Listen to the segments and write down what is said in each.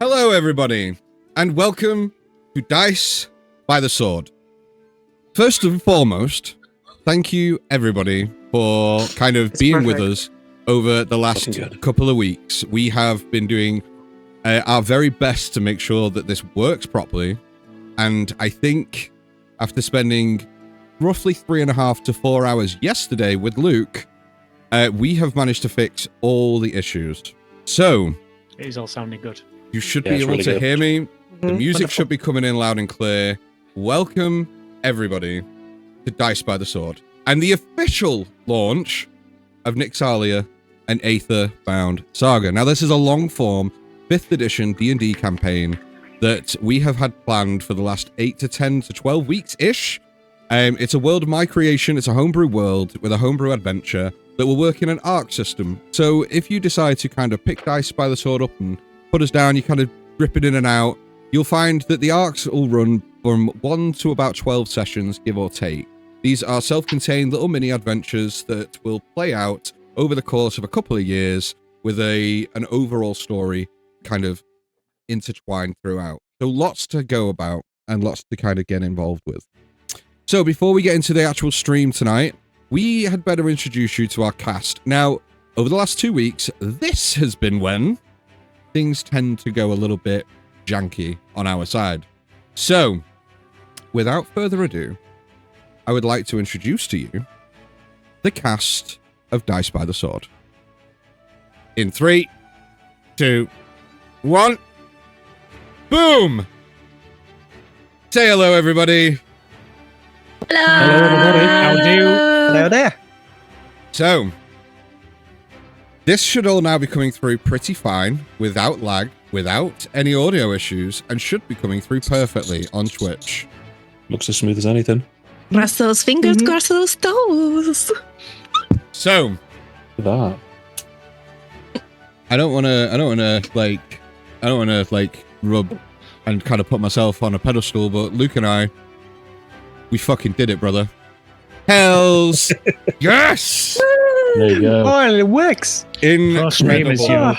Hello, everybody, and welcome to Dice by the Sword. First and foremost, thank you, everybody, for kind of being with us over the last couple of weeks. We have been doing our very best to make sure that this works properly, and I think after spending roughly 3.5 to 4 hours yesterday with Luke, we have managed to fix all the issues. So, it is all sounding good. You should be able to hear me. The music should be coming in loud and clear. Welcome, everybody, to Dice by the Sword, and the official launch of Nyxalia, an Aether-bound saga. Now, this is a long-form 5th edition D&D campaign that we have had planned for the last 8 to 10 to 12 weeks-ish. It's a world of my creation. It's a homebrew world with a homebrew adventure that will work in an arc system. So if you decide to kind of pick Dice by the Sword up and put us down, you kind of rip it in and out, you'll find that the arcs all run from 1 to about 12 sessions, give or take. These are self-contained little mini adventures that will play out over the course of a couple of years with an overall story kind of intertwined throughout. So lots to go about and lots to kind of get involved with. So before we get into the actual stream tonight, we had better introduce you to our cast. Now, over the last 2 weeks, this has been when things tend to go a little bit janky on our side. So, without further ado, I would like to introduce to you the cast of Dice by the Sword. In 3, 2, 1, boom! Say hello, everybody. Hello. Hello, everybody. How do? Hello there. So, this should all now be coming through pretty fine, without lag, without any audio issues, and should be coming through perfectly on Twitch. Looks as smooth as anything. Cross those fingers, cross those toes. So, That. I don't want to rub and kind of put myself on a pedestal, but Luke and I, we fucking did it, brother. Hells yes! There you go. Oh, it works. Incredible.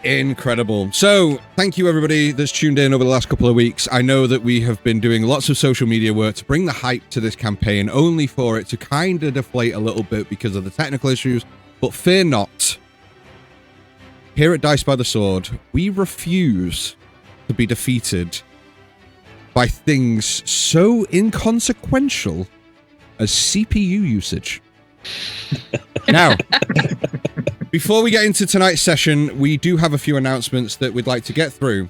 Incredible. So, thank you everybody that's tuned in over the last couple of weeks. I know that we have been doing lots of social media work to bring the hype to this campaign, only for it to kind of deflate a little bit because of the technical issues, but fear not. Here at Dice by the Sword, we refuse to be defeated by things so inconsequential as CPU usage. Now, before we get into tonight's session, we do have a few announcements that we'd like to get through.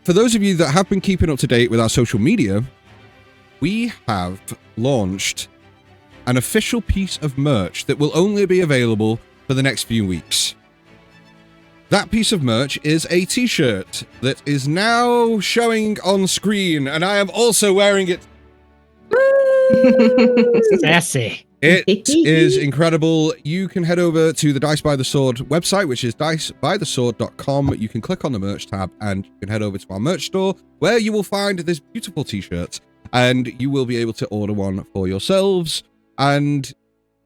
For those of you that have been keeping up to date with our social media, we have launched an official piece of merch that will only be available for the next few weeks. That piece of merch is a t-shirt that is now showing on screen, and I am also wearing it. Sassy. It is incredible. You can head over to the Dice by the Sword website, which is dicebythesword.com. You can click on the merch tab and you can head over to our merch store where you will find this beautiful t-shirt and you will be able to order one for yourselves. And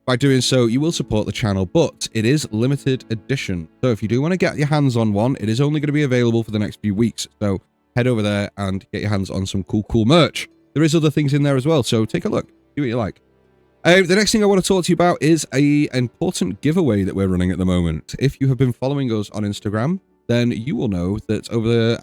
by doing so, you will support the channel, but it is limited edition. So if you do want to get your hands on one, it is only going to be available for the next few weeks. So head over there and get your hands on some cool merch. There is other things in there as well, so take a look. Do what you like. The next thing I want to talk to you about is an important giveaway that we're running at the moment. If you have been following us on Instagram, then you will know that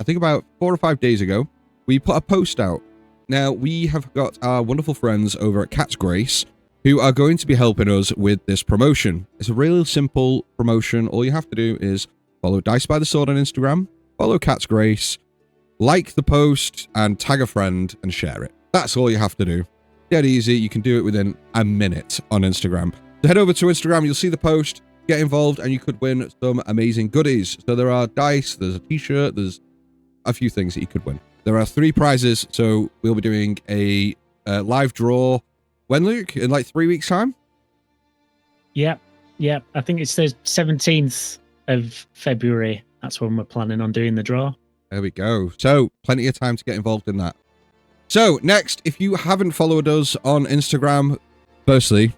I think about 4 or 5 days ago, we put a post out. Now, we have got our wonderful friends over at Cat's Grace who are going to be helping us with this promotion. It's a really simple promotion. All you have to do is follow Dice by the Sword on Instagram, follow Cat's Grace, like the post, and tag a friend and share it. That's all you have to do. Dead easy. You can do it within a minute on Instagram. So head over to Instagram, you'll see the post, get involved, and you could win some amazing goodies. So there are dice, there's a t-shirt, there's a few things that you could win. There are 3 prizes, so we'll be doing a live draw. When, Luke? In like 3 weeks' time? Yep. I think it's the 17th of February. That's when we're planning on doing the draw. There we go. So plenty of time to get involved in that. So, next, if you haven't followed us on Instagram, firstly,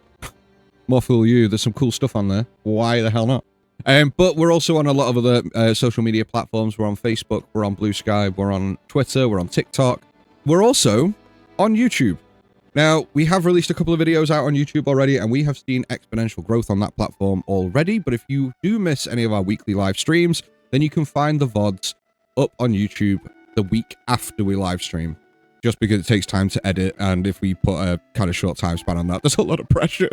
more fool you, there's some cool stuff on there. Why the hell not? But we're also on a lot of other social media platforms. We're on Facebook, we're on Blue Sky, we're on Twitter, we're on TikTok. We're also on YouTube. Now, we have released a couple of videos out on YouTube already, and we have seen exponential growth on that platform already. But if you do miss any of our weekly live streams, then you can find the VODs up on YouTube the week after we live stream. Just because it takes time to edit, and if we put a kind of short time span on that, there's a lot of pressure.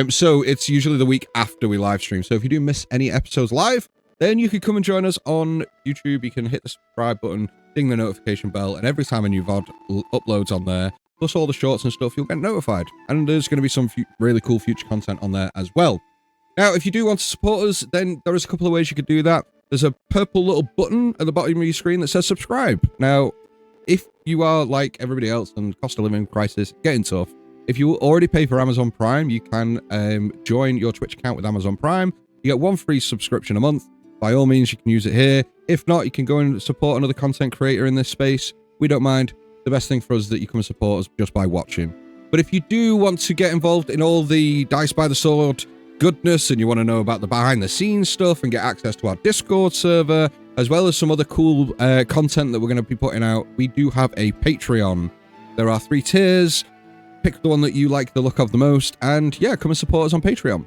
So it's usually the week after we live stream. So if you do miss any episodes live, then you can come and join us on YouTube. You can hit the subscribe button, ding the notification bell, and every time a new VOD uploads on there, plus all the shorts and stuff, you'll get notified. And there's going to be some really cool future content on there as well. Now, if you do want to support us, then there is a couple of ways you could do that. There's a purple little button at the bottom of your screen that says subscribe. Now, if you are like everybody else and cost of living crisis getting tough, if you already pay for Amazon Prime, you can join your Twitch account with Amazon Prime. You get 1 free subscription a month. By all means, you can use it here. If not, you can go and support another content creator in this space. We don't mind. The best thing for us is that you come and support us just by watching. But if you do want to get involved in all the Dice by the Sword goodness, and you want to know about the behind the scenes stuff and get access to our Discord server, as well as some other cool content that we're going to be putting out, we do have a Patreon. There are 3 tiers. Pick the one that you like the look of the most, and yeah, come and support us on Patreon.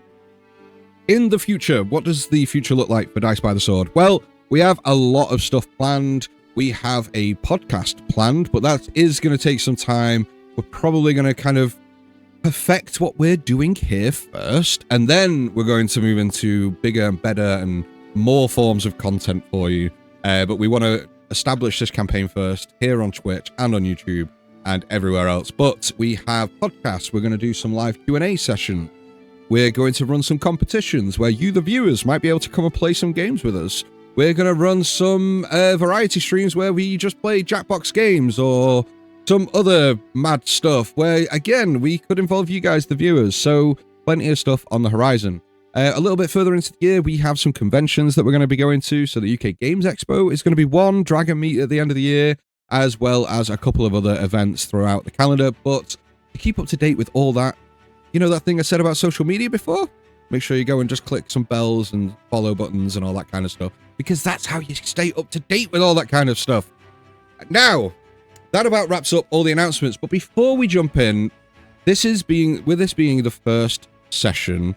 In the future, what does the future look like for Dice by the Sword? Well, we have a lot of stuff planned. We have a podcast planned, but that is going to take some time. We're probably going to kind of perfect what we're doing here first, and then we're going to move into bigger and better and more forms of content for you. But we want to establish this campaign first here on Twitch and on YouTube and everywhere else. But we have podcasts. We're going to do some live Q&A session. We're going to run some competitions where you, the viewers, might be able to come and play some games with us. We're going to run some variety streams where we just play Jackbox games or some other mad stuff where, again, we could involve you guys, the viewers. So plenty of stuff on the horizon. A little bit further into the year, we have some conventions that we're going to be going to. So the UK Games Expo is going to be one, Dragon Meet at the end of the year, as well as a couple of other events throughout the calendar. But to keep up to date with all that, you know that thing I said about social media before? Make sure you go and just click some bells and follow buttons and all that kind of stuff, because that's how you stay up to date with all that kind of stuff. Now, that about wraps up all the announcements. But before we jump in, with this being the first session,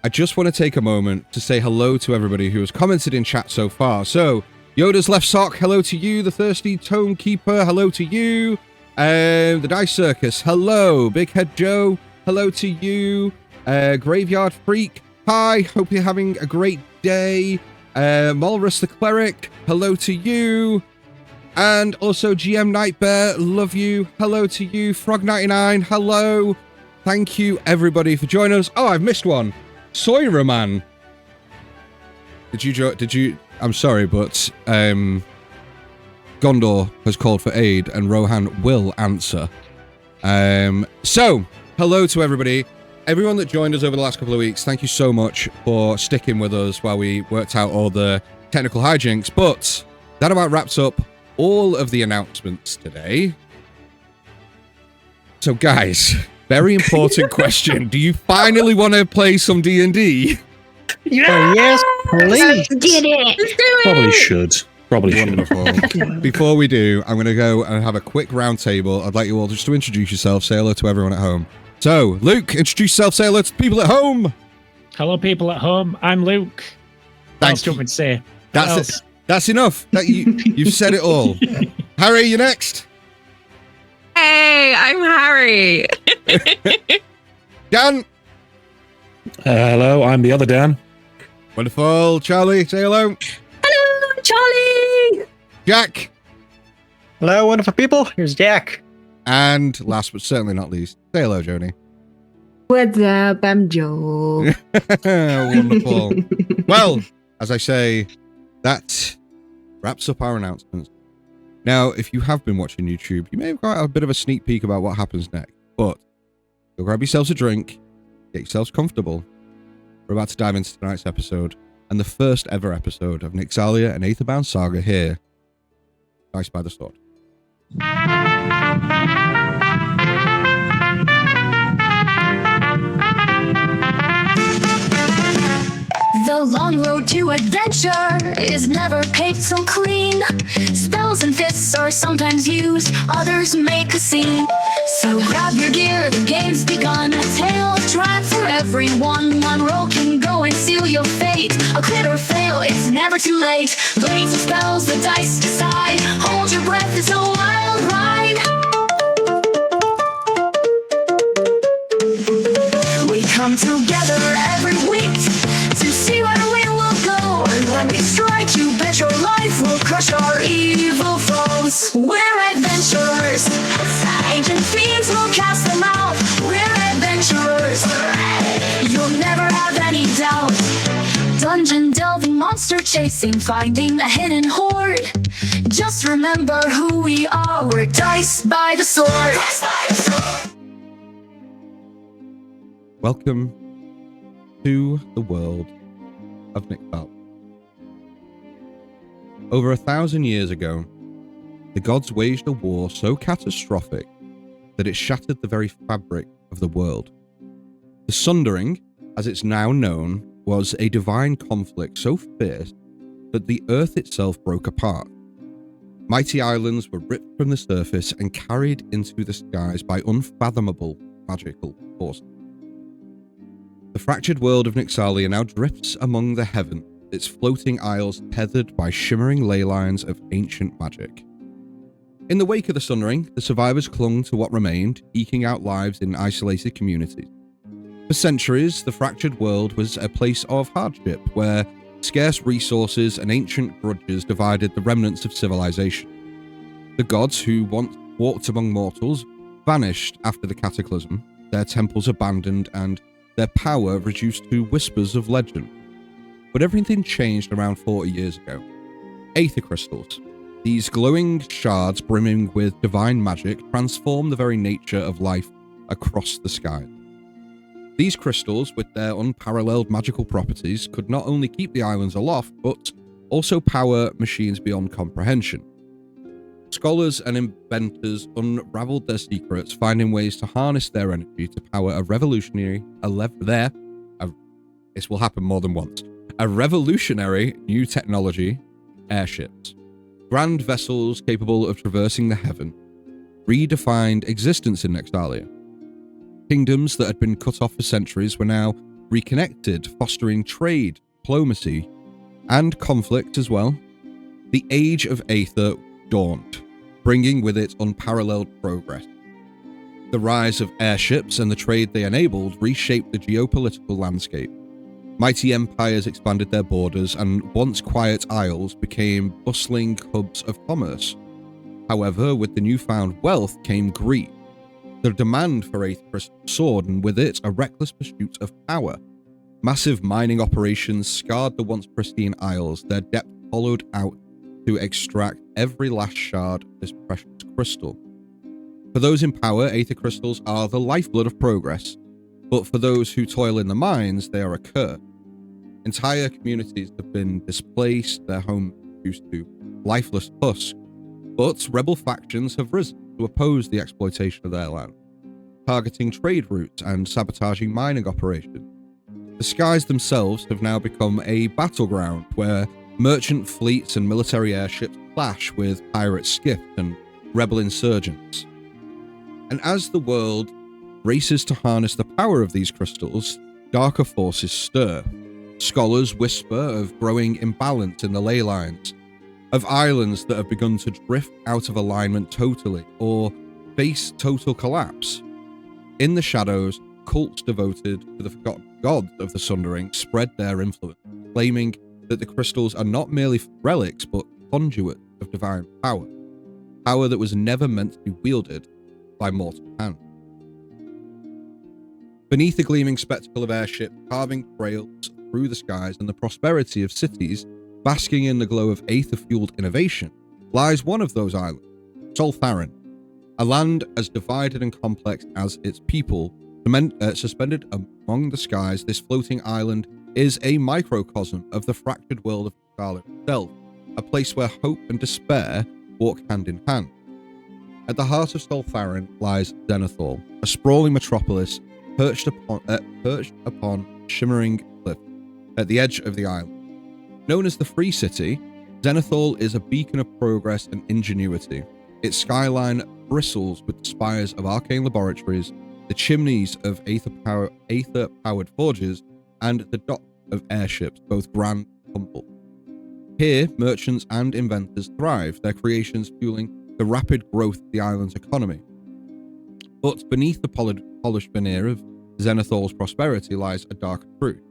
I just want to take a moment to say hello to everybody who has commented in chat so far. So, Yoda's Left Sock, hello to you. The Thirsty Tone Keeper, hello to you. The Dice Circus, hello. Big Head Joe, hello to you. Graveyard Freak, hi. Hope you're having a great day. Malrus the Cleric, hello to you. And also GM Nightbear, love you. Hello to you. Frog99, hello. Thank you, everybody, for joining us. Oh, I've missed one. Sawyer Man. Did you? I'm sorry, but Gondor has called for aid, and Rohan will answer. So, hello to everybody. Everyone that joined us over the last couple of weeks, thank you so much for sticking with us while we worked out all the technical hijinks. But that about wraps up all of the announcements today. So, guys, very important question. Do you finally want to play some D&D? Yeah! Yes, please. Get it. Probably should. Wonderful. Before we do, I'm going to go and have a quick round table. I'd like you all just to introduce yourself, say hello to everyone at home. So, Luke, introduce yourself, say hello to the people at home. Hello, people at home. I'm Luke. What else do you want me to say? That's it. That's enough. You've said it all. Harry, you're next. Hey, I'm Harry. Dan. Hello, I'm the other Dan. Wonderful. Charlie, say hello. Hello, Charlie. Jack. Hello, wonderful people. Here's Jack. And last but certainly not least, say hello, Joni. What's up? I'm Joe. Wonderful. Well, as I say, that wraps up our announcements. Now, if you have been watching YouTube, you may have got a bit of a sneak peek about what happens next, but go grab yourselves a drink, get yourselves comfortable. We're about to dive into tonight's episode, and the first ever episode of Nyxalia and Aetherbound Saga here, Dice by the Sword. The The long road to adventure is never paved so clean. Spells and fists are sometimes used, others make a scene. So grab your gear, the game's begun. A tale of triumph for everyone. One roll can go and seal your fate. A crit or fail, it's never too late. Blades and spells, the dice decide. Hold your breath, it's a wild ride. We come together every week to see where we will go. And when we strike, you bet your life will crush our evil foes. We're adventurers. Ancient fiends will cast them out. We're adventurers. You'll never have any doubt. Dungeon delving, monster chasing, finding a hidden hoard. Just remember who we are. We're Dice by the Sword. Welcome to the world of Nyxalia. Over 1,000 years ago, the gods waged a war so catastrophic that it shattered the very fabric of the world. The Sundering, as it's now known, was a divine conflict so fierce that the earth itself broke apart. Mighty islands were ripped from the surface and carried into the skies by unfathomable magical forces. The fractured world of Nyxalia now drifts among the heavens, its floating isles tethered by shimmering ley lines of ancient magic. In the wake of the Sundering, the survivors clung to what remained, eking out lives in isolated communities. For centuries, the fractured world was a place of hardship, where scarce resources and ancient grudges divided the remnants of civilization. The gods who once walked among mortals vanished after the cataclysm, their temples abandoned and their power reduced to whispers of legend. But everything changed around 40 years ago. Aether crystals, these glowing shards brimming with divine magic, transform the very nature of life across the sky. These crystals, with their unparalleled magical properties, could not only keep the islands aloft, but also power machines beyond comprehension. Scholars and inventors unraveled their secrets, finding ways to harness their energy to power a revolutionary, this will happen more than once, a revolutionary new technology, airships. Grand vessels capable of traversing the heaven, redefined existence in Nyxalia. Kingdoms that had been cut off for centuries were now reconnected, fostering trade, diplomacy, and conflict as well. The Age of Aether dawned, bringing with it unparalleled progress. The rise of airships and the trade they enabled reshaped the geopolitical landscape. Mighty empires expanded their borders, and once quiet isles became bustling hubs of commerce. However, with the newfound wealth came greed. The demand for Aether crystals soared, and with it, a reckless pursuit of power. Massive mining operations scarred the once pristine isles, their depth hollowed out to extract every last shard of this precious crystal. For those in power, Aether crystals are the lifeblood of progress, but for those who toil in the mines, they are a curse. Entire communities have been displaced, their home reduced to lifeless husks, but rebel factions have risen to oppose the exploitation of their land, targeting trade routes and sabotaging mining operations. The skies themselves have now become a battleground where merchant fleets and military airships clash with pirate skiffs and rebel insurgents. And as the world races to harness the power of these crystals, darker forces stir. Scholars whisper of growing imbalance in the ley lines, of islands that have begun to drift out of alignment totally, or face total collapse. In the shadows, cults devoted to the forgotten gods of the Sundering spread their influence, claiming that the crystals are not merely relics, but conduits of divine power, power that was never meant to be wielded by mortal hands. Beneath the gleaming spectacle of airships carving trails through the skies and the prosperity of cities basking in the glow of Aether-fueled innovation, lies one of those islands, Soltharan, a land as divided and complex as its people. Suspended among the skies, this floating island is a microcosm of the fractured world of Nyxalia itself, a place where hope and despair walk hand in hand. At the heart of Soltharan lies Zenithal, a sprawling metropolis perched upon shimmering cliffs, at the edge of the island. Known as the Free City, Zenithal is a beacon of progress and ingenuity. Its skyline bristles with the spires of arcane laboratories, the chimneys of aether-powered forges, and the docks of airships, both grand and humble. Here, merchants and inventors thrive, their creations fueling the rapid growth of the island's economy. But beneath the polished veneer of Zenithal's prosperity lies a darker truth.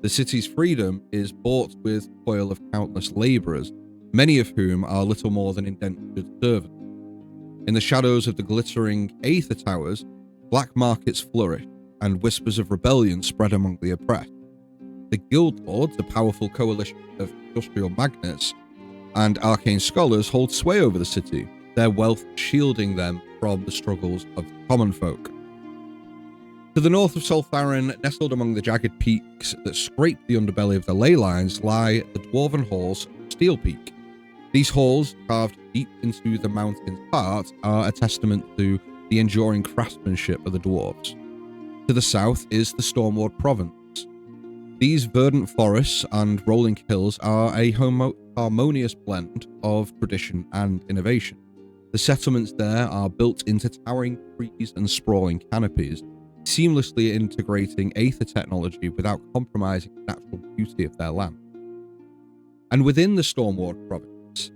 The city's freedom is bought with toil of countless labourers, many of whom are little more than indentured servants. In the shadows of the glittering Aether Towers, black markets flourish, and whispers of rebellion spread among the oppressed. The Guild Lords, a powerful coalition of industrial magnates and arcane scholars, hold sway over the city, their wealth shielding them from the struggles of the common folk. To the north of Soltharan, nestled among the jagged peaks that scrape the underbelly of the ley lines, lie the dwarven halls of Steel Peak. These halls, carved deep into the mountain's heart, are a testament to the enduring craftsmanship of the dwarves. To the south is the Stormward Province. These verdant forests and rolling hills are a harmonious blend of tradition and innovation. The settlements there are built into towering trees and sprawling canopies, seamlessly integrating Aether technology without compromising the natural beauty of their land. And within the Stormward Province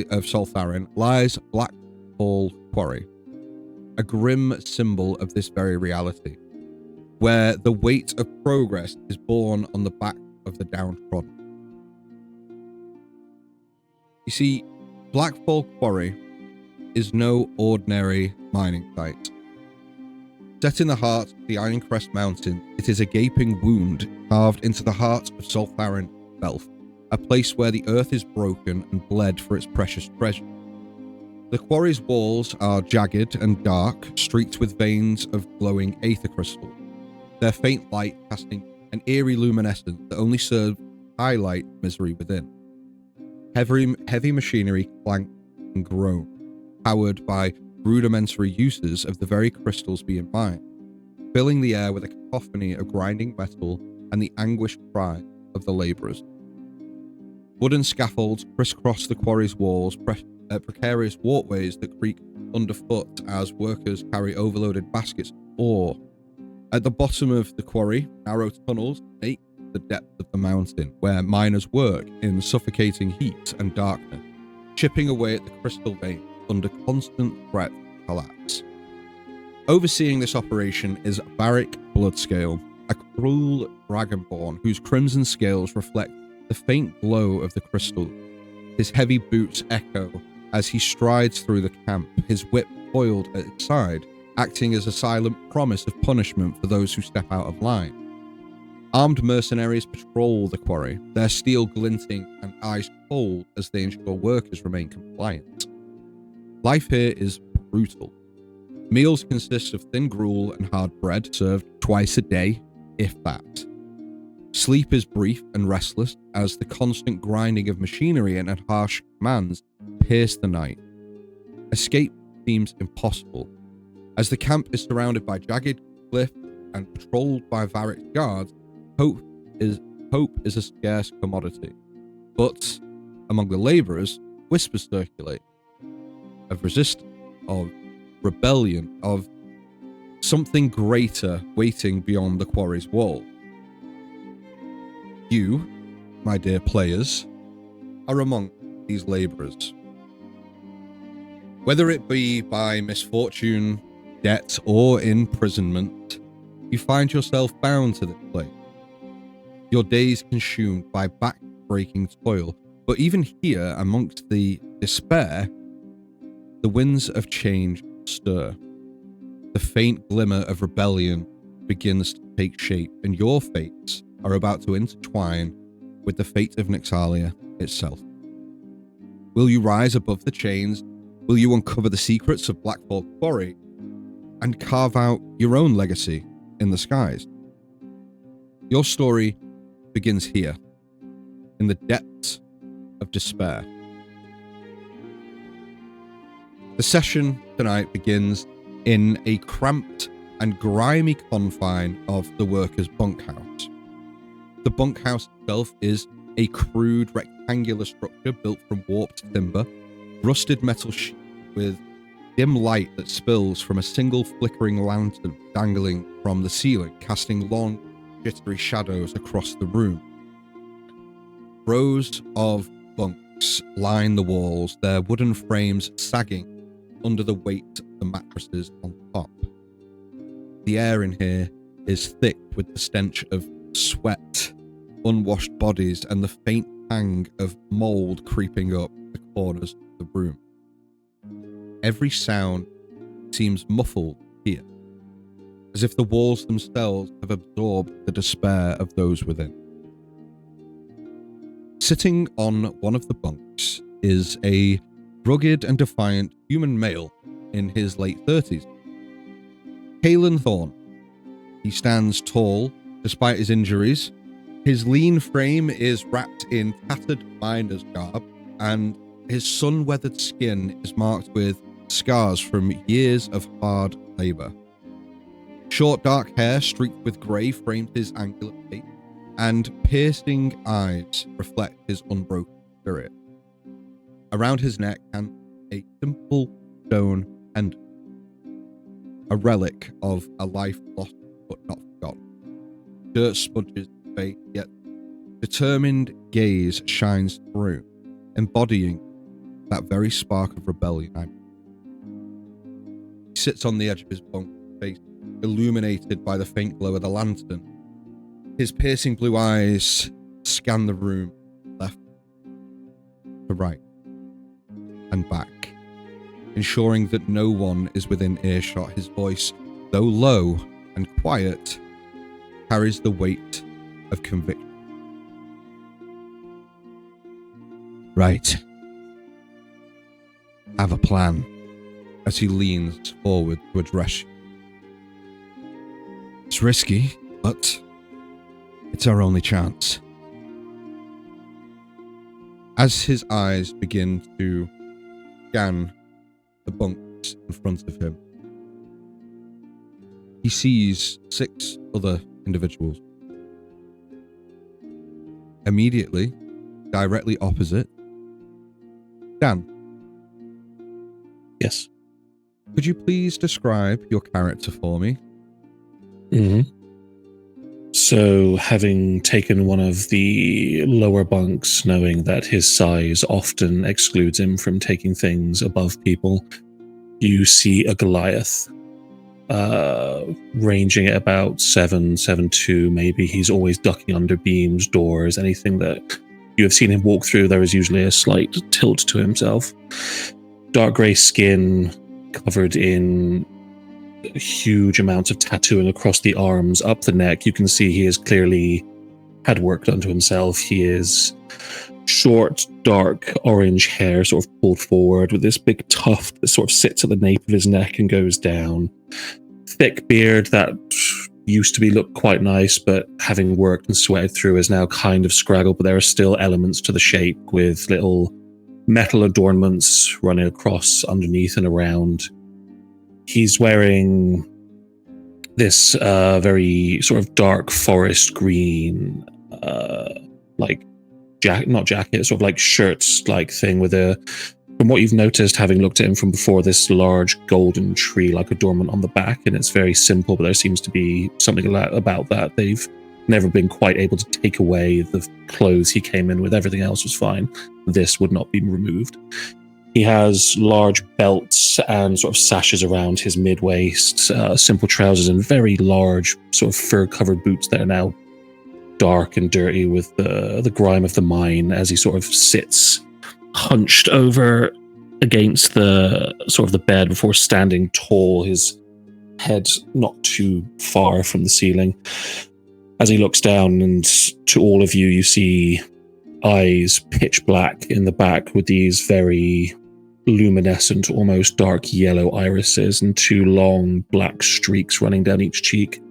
of Soltharan lies Blackfall Quarry, a grim symbol of this very reality, where the weight of progress is borne on the back of the downtrodden. You see, Blackfall Quarry is no ordinary mining site. Set in the heart of the Ironcrest Mountain, it is a gaping wound carved into the heart of Soltharan itself, a place where the earth is broken and bled for its precious treasure. The quarry's walls are jagged and dark, streaked with veins of glowing aether crystal, their faint light casting an eerie luminescence that only serves to highlight misery within. Heavy machinery clank and groan, powered by rudimentary uses of the very crystals being mined, filling the air with a cacophony of grinding metal and the anguished cry of the labourers. Wooden scaffolds crisscross the quarry's walls, precarious walkways that creak underfoot as workers carry overloaded baskets of ore. At the bottom of the quarry, narrow tunnels make the depth of the mountain, where miners work in suffocating heat and darkness, chipping away at the crystal veins under constant threat of collapse. Overseeing this operation is Varric Bloodscale, a cruel dragonborn whose crimson scales reflect the faint glow of the crystal. His heavy boots echo as he strides through the camp, his whip coiled at his side, acting as a silent promise of punishment for those who step out of line. Armed mercenaries patrol the quarry, their steel glinting and eyes cold as they ensure workers remain compliant. Life here is brutal. Meals consist of thin gruel and hard bread served twice a day, if that. Sleep is brief and restless as the constant grinding of machinery and harsh commands pierce the night. Escape seems impossible, as the camp is surrounded by jagged cliffs and patrolled by Varric's guards. Hope is a scarce commodity, but among the labourers, whispers circulate of resistance, of rebellion, of something greater waiting beyond the quarry's wall. You, my dear players, are among these labourers. Whether it be by misfortune, debt, or imprisonment, you find yourself bound to this place. Your days consumed by back-breaking toil, but even here, amongst the despair, the winds of change stir. The faint glimmer of rebellion begins to take shape, and your fates are about to intertwine with the fate of Nyxalia itself. Will you rise above the chains? Will you uncover the secrets of Blackfall Quarry and carve out your own legacy in the skies? Your story begins here, in the depths of despair. The session tonight begins in a cramped and grimy confine of the workers' bunkhouse. The bunkhouse itself is a crude rectangular structure built from warped timber, rusted metal sheet with dim light that spills from a single flickering lantern dangling from the ceiling, casting long, jittery shadows across the room. Rows of bunks line the walls, their wooden frames sagging under the weight of the mattresses on top. The air in here is thick with the stench of sweat, unwashed bodies, and the faint tang of mold creeping up the corners of the room. Every sound seems muffled here, as if the walls themselves have absorbed the despair of those within. Sitting on one of the bunks is a rugged and defiant human male in his late 30s. Kalen Thorne. He stands tall despite his injuries. His lean frame is wrapped in tattered miner's garb, and his sun-weathered skin is marked with scars from years of hard labor. Short dark hair streaked with grey frames his angular face, and piercing eyes reflect his unbroken spirit. Around his neck hangs a simple stone pendant, a relic of a life lost but not forgotten. Dirt smudges his face, yet determined gaze shines through, embodying that very spark of rebellion. He sits on the edge of his bunk, face illuminated by the faint glow of the lantern. His piercing blue eyes scan the room, left to right and back, ensuring that no one is within earshot. His voice, though low and quiet, carries the weight of conviction. Right. Have a plan, as he leans forward to address you. It's risky, but it's our only chance. As his eyes begin to scan the bunks in front of him, he sees 6 other individuals. Immediately, directly opposite, Dan. Yes. Could you please describe your character for me? Mm-hmm. So, having taken one of the lower bunks, knowing that his size often excludes him from taking things above people, you see a Goliath, ranging at about 7'2", maybe. He's always ducking under beams, doors, anything that you have seen him walk through. There is usually a slight tilt to himself. Dark grey skin, covered in huge amounts of tattooing across the arms, up the neck. You can see he has clearly had work done to himself. He is short, dark orange hair sort of pulled forward with this big tuft that sort of sits at the nape of his neck and goes down. Thick beard that used to look quite nice, but having worked and sweated through is now kind of scraggled, but there are still elements to the shape with little metal adornments running across underneath and around. He's wearing this very sort of dark forest green, like not jacket, sort of like shirts like thing with a, from what you've noticed, having looked at him from before, this large golden tree like adornment on the back, and it's very simple, but there seems to be something about that. They've never been quite able to take away the clothes he came in with. Everything else was fine. This would not be removed. He has large belts and sort of sashes around his mid-waist, simple trousers, and very large sort of fur-covered boots that are now dark and dirty with the grime of the mine, as he sort of sits hunched over against the sort of the bed before standing tall, his head not too far from the ceiling. As he looks down, and to all of you, you see eyes pitch black in the back with these very luminescent, almost dark yellow irises and 2 long black streaks running down each cheek.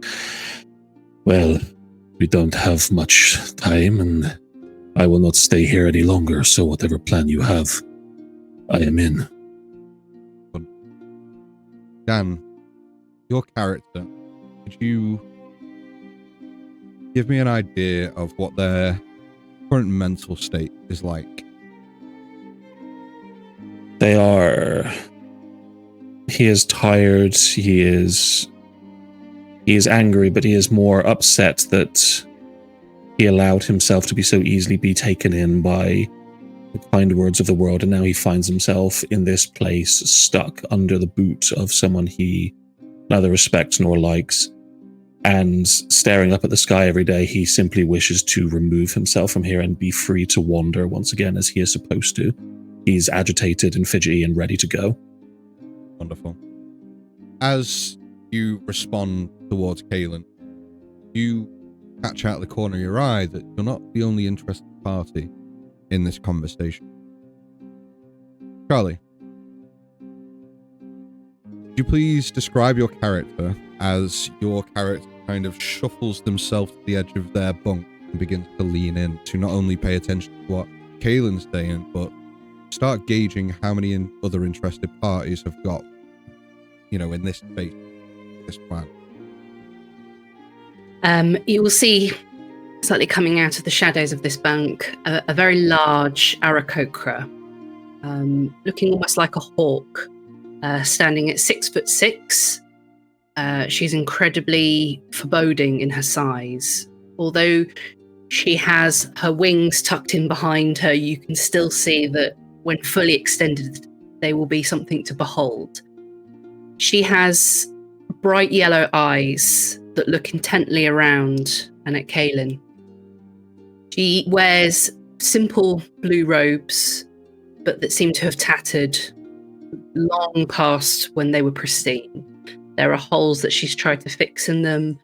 Well, we don't have much time, and I will not stay here any longer, so whatever plan you have, I am in. Dan, your character, could you give me an idea of what their current mental state is like? He is tired, he is angry, but he is more upset that he allowed himself to be so easily be taken in by the kind words of the world, and now he finds himself in this place, stuck under the boot of someone he neither respects nor likes, and staring up at the sky every day. He simply wishes to remove himself from here and be free to wander once again as he is supposed to. He's agitated and fidgety and ready to go. Wonderful. As you respond towards Kaelin, you catch out of the corner of your eye that you're not the only interested party in this conversation. Charlie, could you please describe your character as your character kind of shuffles themselves to the edge of their bunk and begins to lean in to not only pay attention to what Kaelin's saying, but start gauging how many other interested parties have got, in this space, this plan. You will see, slightly coming out of the shadows of this bunk, a very large Aarakocra, looking almost like a hawk, standing at 6'6". She's incredibly foreboding in her size. Although she has her wings tucked in behind her, you can still see that when fully extended, they will be something to behold. She has bright yellow eyes that look intently around and at Kaelin. She wears simple blue robes, but that seem to have tattered long past when they were pristine. There are holes that she's tried to fix in them.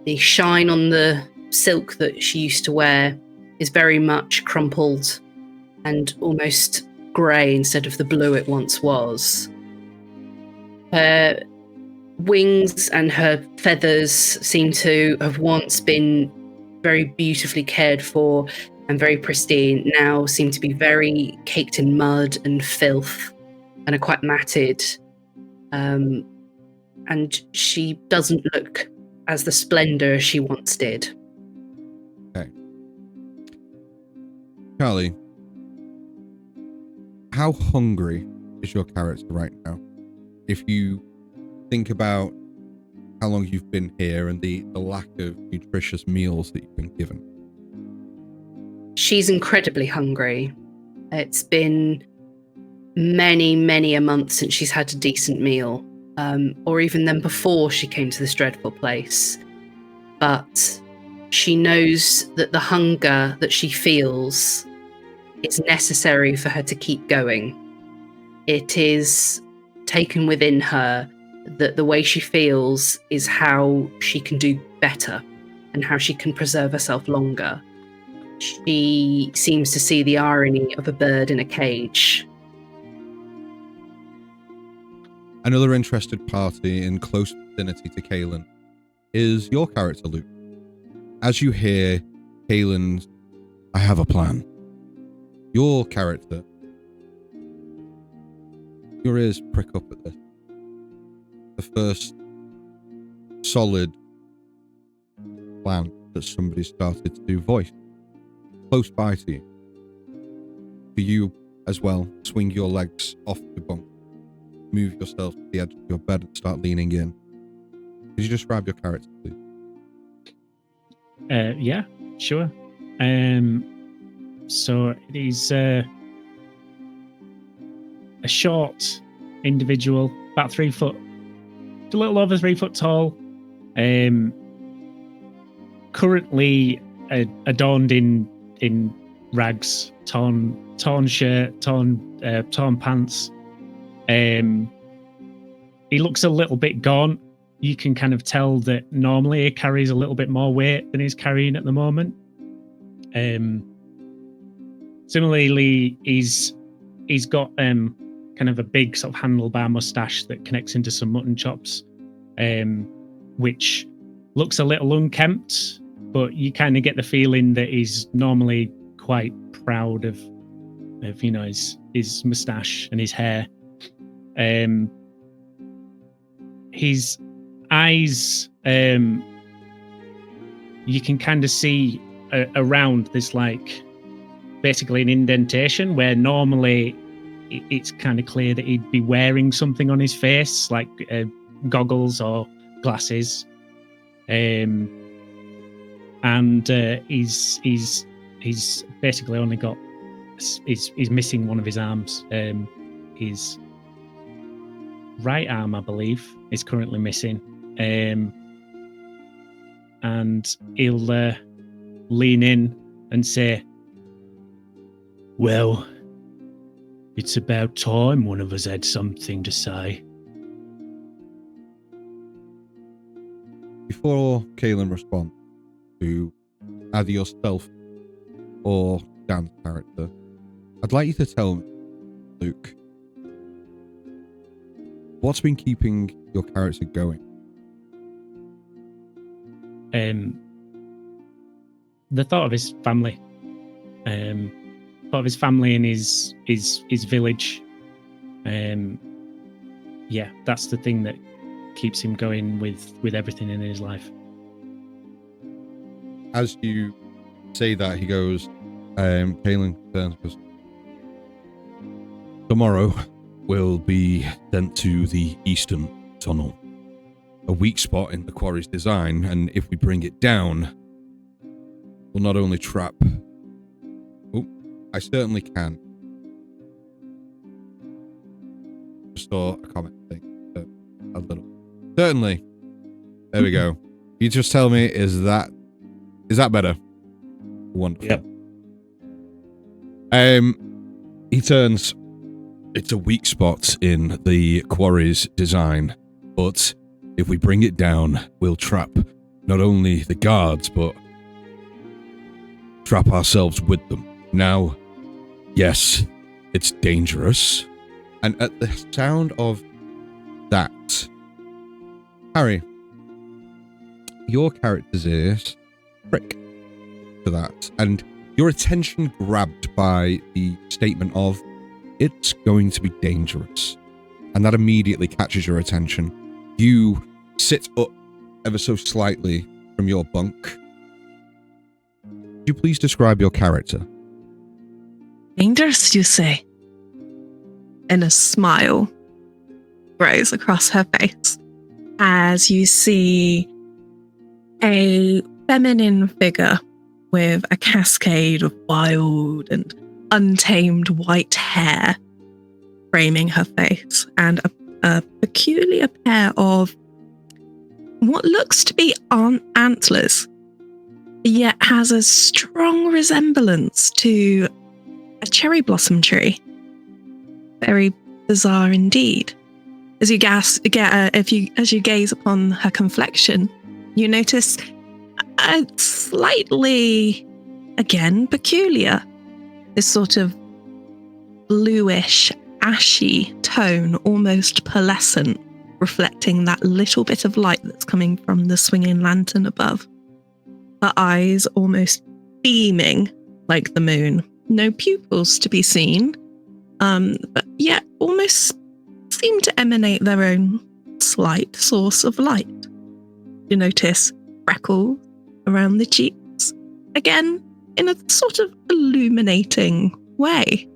The shine on the silk that she used to wear is very much crumpled and almost grey instead of the blue it once was. Her wings and her feathers seem to have once been very beautifully cared for and very pristine, now seem to be very caked in mud and filth and are quite matted. And she doesn't look as the splendor she once did. Okay. Charlie, how hungry is your character right now? If you think about how long you've been here and the lack of nutritious meals that you've been given. She's incredibly hungry. It's been many, many a month since she's had a decent meal, or even then before she came to this dreadful place. But she knows that the hunger that she feels is necessary for her to keep going. It is taken within her that the way she feels is how she can do better and how she can preserve herself longer. She seems to see the irony of a bird in a cage. Another interested party in close vicinity to Kaelin is your character, Luke. As you hear Kaelin's, "I have a plan," your character, your ears prick up at this. The first solid plan that somebody started to voice close by to you. For you as well, swing your legs off the bunk, move yourself to the edge of your bed and start leaning in. Could you describe your character, please? Yeah, sure. So it is a short individual, about 3 foot, a little over 3 foot tall. Currently adorned in rags, torn shirt, torn pants. He looks a little bit gaunt. You can kind of tell that normally he carries a little bit more weight than he's carrying at the moment. Similarly, he's got kind of a big sort of handlebar mustache that connects into some mutton chops, which looks a little unkempt, but you kind of get the feeling that he's normally quite proud of his mustache and his hair. His eyes, you can kind of see around this like basically an indentation where normally it's kind of clear that he'd be wearing something on his face, like goggles or glasses. And he's basically only got he's missing one of his arms. His right arm, I believe, is currently missing. And he'll lean in and say, "Well, it's about time one of us had something to say." Before Kaelin responds to either yourself or Dan's character, I'd like you to tell me, Luke, what's been keeping your character going? The thought of his family. Thought of his family and his village. Yeah, that's the thing that keeps him going with everything in his life. As you say that, he goes, Kaelin turns, goes, "Tomorrow will be sent to the eastern tunnel, a weak spot in the quarry's design, and if we bring it down, we'll not only trap... Oh, I certainly can. Just saw a comment thing, a little. Certainly. There we go. You just tell me, is that better? Wonderful. Yep. He turns. It's a weak spot in the quarry's design, but if we bring it down, we'll trap not only the guards, but trap ourselves with them. Now, yes, it's dangerous. And at the sound of that, Harry, your character's ears prick to that, and your attention grabbed by the statement of, "It's going to be dangerous." And that immediately catches your attention. You sit up ever so slightly from your bunk. Could you please describe your character? Dangerous, you say? And a smile grows across her face as you see a feminine figure with a cascade of wild and untamed white hair framing her face, and a peculiar pair of what looks to be antlers, yet has a strong resemblance to a cherry blossom tree. Very bizarre indeed. As you gaze upon her complexion, you notice a slightly, again, peculiar, this sort of bluish, ashy tone, almost pearlescent, reflecting that little bit of light that's coming from the swinging lantern above. Her eyes almost beaming like the moon. No pupils to be seen, but yet almost seem to emanate their own slight source of light. You notice freckles around the cheeks, again, in a sort of illuminating way.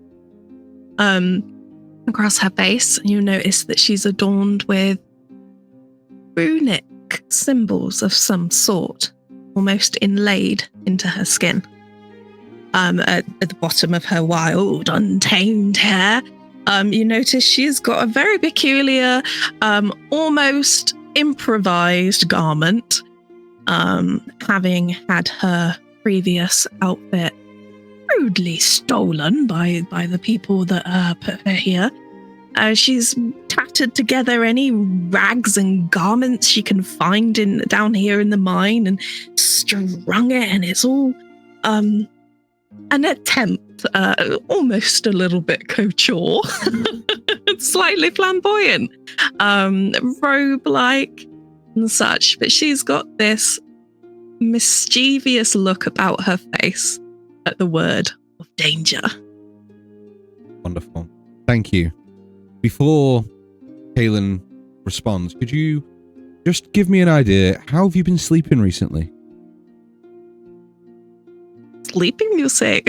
Across her face, you notice that she's adorned with runic symbols of some sort, almost inlaid into her skin. At the bottom of her wild, untamed hair, you notice she's got a very peculiar, almost improvised garment, having had her previous outfit rudely stolen by the people that put her here. She's tattered together any rags and garments she can find down here in the mine and strung it, and it's all an attempt, almost a little bit couture, slightly flamboyant, robe-like and such, but she's got this mischievous look about her face at the word of danger. Wonderful. Thank you. Before Kaelin responds, could you just give me an idea, how have you been sleeping recently? Sleeping, you say?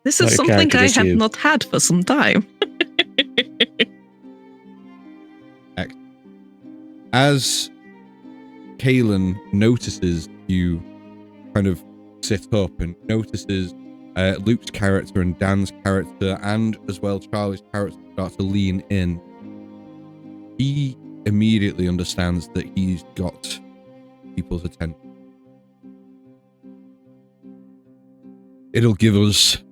This Like is a something character I just have you. not had for some time. As Kaelin notices you kind of sit up and notices Luke's character and Dan's character and as well Charlie's character start to lean in, he immediately understands that he's got people's attention. It'll give us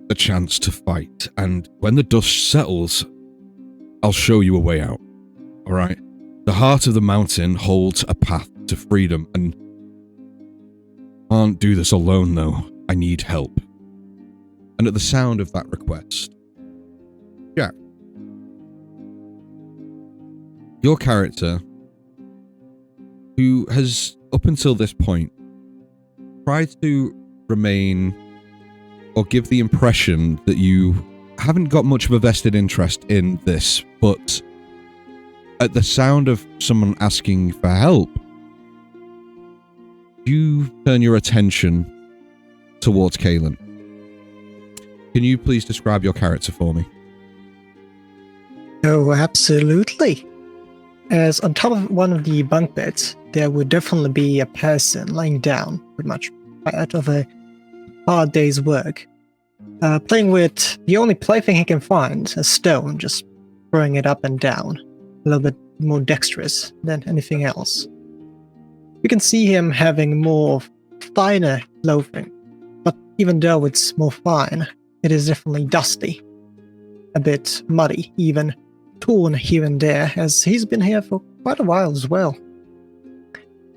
a chance to fight, and when the dust settles, I'll show you a way out. All right? The heart of the mountain holds a path to freedom, and can't do this alone, though. I need help. And at the sound of that request, Jack, your character, who has, up until this point, tried to remain or give the impression that you haven't got much of a vested interest in this, but at the sound of someone asking for help, you turn your attention towards Kaelin. Can you please describe your character for me? Oh, absolutely. As on top of one of the bunk beds, there would definitely be a person lying down, pretty much out of a hard day's work, playing with the only plaything he can find, a stone, just throwing it up and down, a little bit more dexterous than anything else. You can see him having more finer clothing, but even though it's more fine, it is definitely dusty, a bit muddy, even torn here and there, as he's been here for quite a while as well.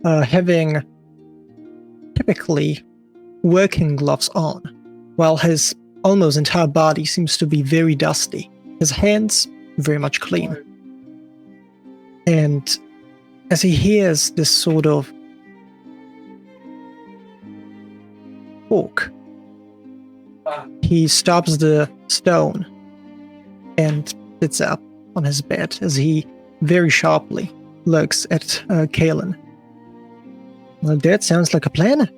Having typically working gloves on, while his almost entire body seems to be very dusty, his hands very much clean. And as he hears this sort of talk, he stops the stone and sits up on his bed as he very sharply looks at Kaelin. Well, that sounds like a plan.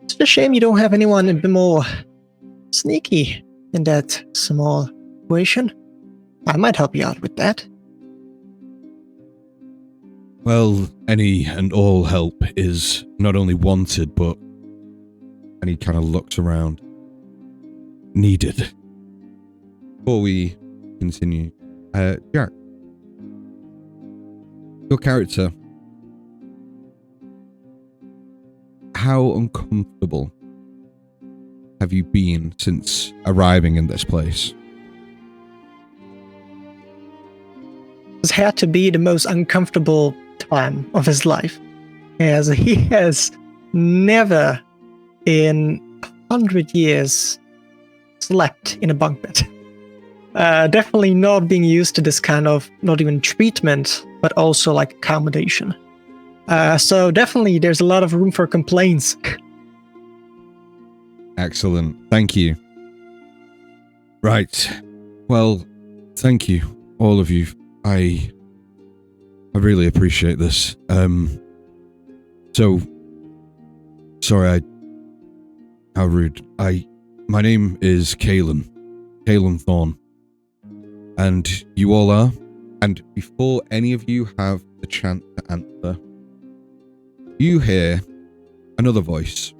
It's a shame you don't have anyone a bit more sneaky in that small situation. I might help you out with that. Well, any and all help is not only wanted, but, and he kind of looks around, needed. Before we continue, Jack, your character, how uncomfortable have you been since arriving in this place? This had to be the most uncomfortable time of his life, as he has never in 100 years slept in a bunk bed. Definitely not being used to this kind of, not even treatment, but also like accommodation. So definitely there's a lot of room for complaints. Excellent. Thank you. Right. Well, thank you, all of you. I really appreciate this. So sorry, how rude. My name is Kaelin Thorne. And you all are. And before any of you have the chance to answer, you hear another voice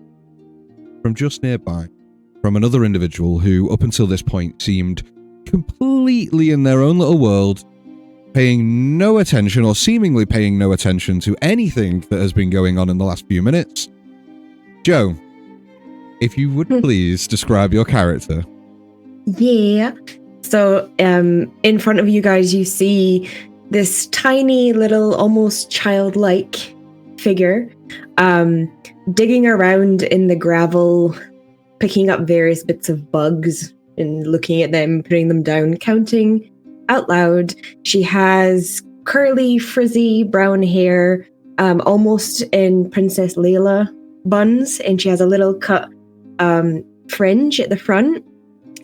from just nearby, from another individual who, up until this point, seemed completely in their own little world, paying no attention, or seemingly paying no attention to anything that has been going on in the last few minutes. Joe, if you would please describe your character. Yeah. So, in front of you guys, you see this tiny little, almost childlike figure, digging around in the gravel, picking up various bits of bugs and looking at them, putting them down, counting out loud. She has curly, frizzy brown hair, almost in Princess Leila buns, and she has a little cut fringe at the front.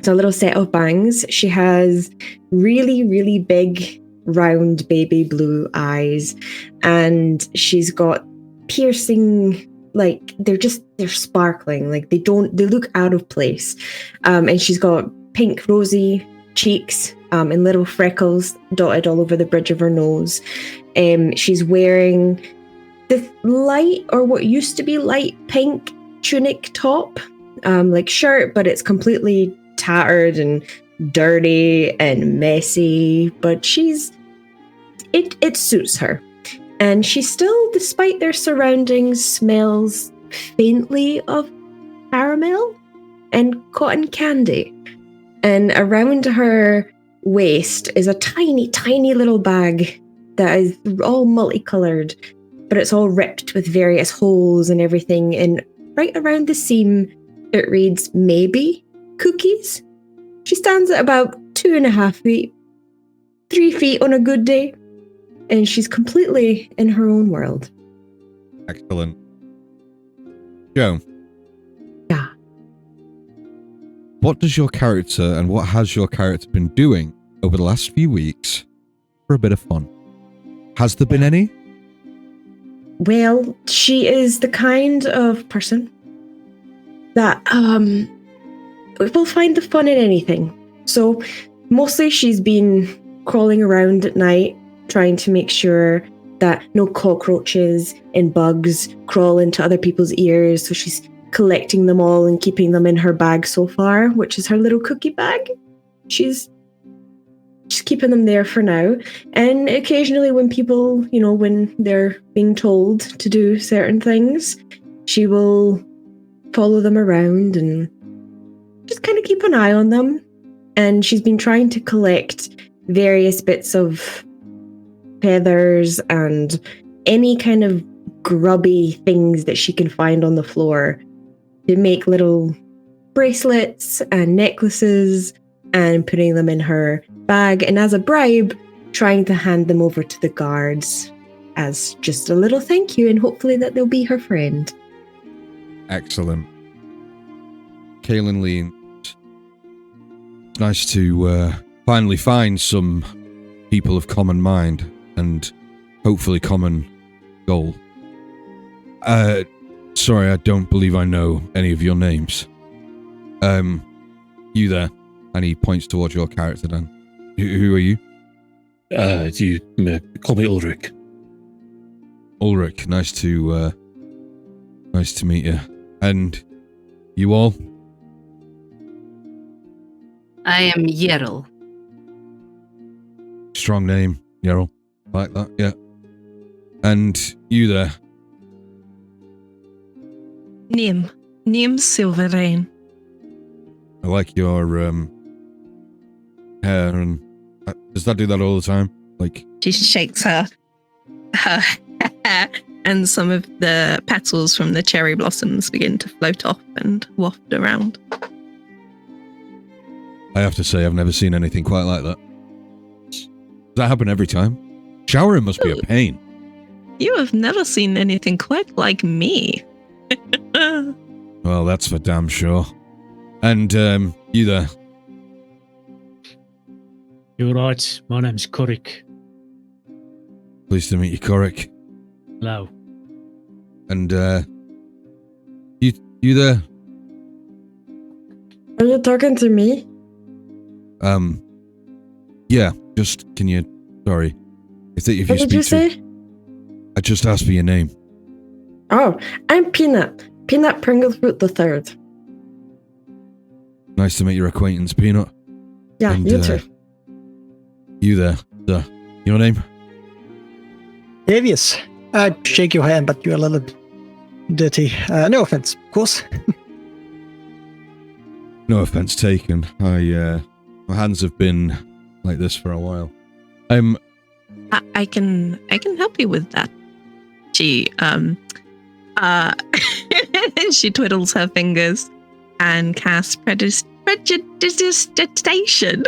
So a little set of bangs. She has really, really big, round baby blue eyes, and she's got piercing like they're sparkling. Like they look out of place. And she's got pink rosy cheeks and little freckles dotted all over the bridge of her nose. She's wearing this light, or what used to be light pink tunic top, like shirt, but it's completely tattered and dirty and messy, but it suits her. And she still, despite their surroundings, smells faintly of caramel and cotton candy. And around her waist is a tiny, tiny little bag that is all multicolored, but it's all ripped with various holes and everything. And right around the seam, it reads, "Maybe cookies." She stands at about 2.5 feet, 3 feet on a good day, and she's completely in her own world. Excellent. Joe. Yeah. What does your character and what has your character been doing over the last few weeks for a bit of fun? Has there been any? Well, she is the kind of person that will find the fun in anything. So mostly she's been crawling around at night, trying to make sure that no cockroaches and bugs crawl into other people's ears. So she's collecting them all and keeping them in her bag so far, which is her little cookie bag. She's keeping them there for now. And occasionally when people, when they're being told to do certain things, she will follow them around and just kind of keep an eye on them. And she's been trying to collect various bits of feathers and any kind of grubby things that she can find on the floor to make little bracelets and necklaces and putting them in her bag. And as a bribe, trying to hand them over to the guards as just a little thank you, and hopefully that they'll be her friend. Excellent. Kaelin leans. It's nice to finally find some people of common mind and hopefully common goal. Sorry, I don't believe I know any of your names. You there? And he points towards your character then. Who are you? You call me Ulrich. Ulrich, nice to meet you. And you all? I am Yerl. Strong name, Yerl. Like that, yeah. And you there? Nim Silverrain. I like your hair, and does that do that all the time? Like, She shakes her hair, and some of the petals from the cherry blossoms begin to float off and waft around. I have to say, I've never seen anything quite like that. Does that happen every time? Showering must be a pain. You have never seen anything quite like me. Well, that's for damn sure. And you there? You're right. My name's Kurik. Pleased to meet you, Korik. Hello. And you there? Are you talking to me? Yeah. Just can you? Sorry, if you What did you say? I just asked for your name. Oh, I'm Peanut. Peanut Pringlefruit the Third. Nice to meet your acquaintance, Peanut. Yeah, And, you too. You there, sir? Your name? Davius, I'd shake your hand, but you're a little dirty. No offense, of course. No offense taken. My hands have been like this for a while. I can help you with that. She she twiddles her fingers and casts prestidigitation.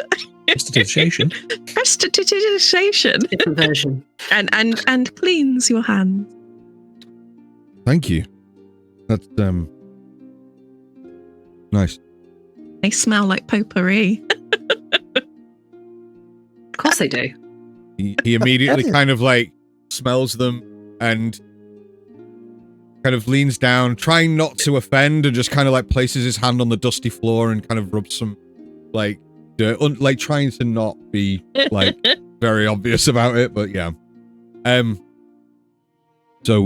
Prestidigitation. Prestidigitation. Different version. And cleans your hands. Thank you. That's nice. They smell like potpourri. Of course they do. He immediately kind of like smells them and kind of leans down, trying not to offend, and just kind of like places his hand on the dusty floor and kind of rubs some like dirt, like trying to not be like very obvious about it, but yeah. So,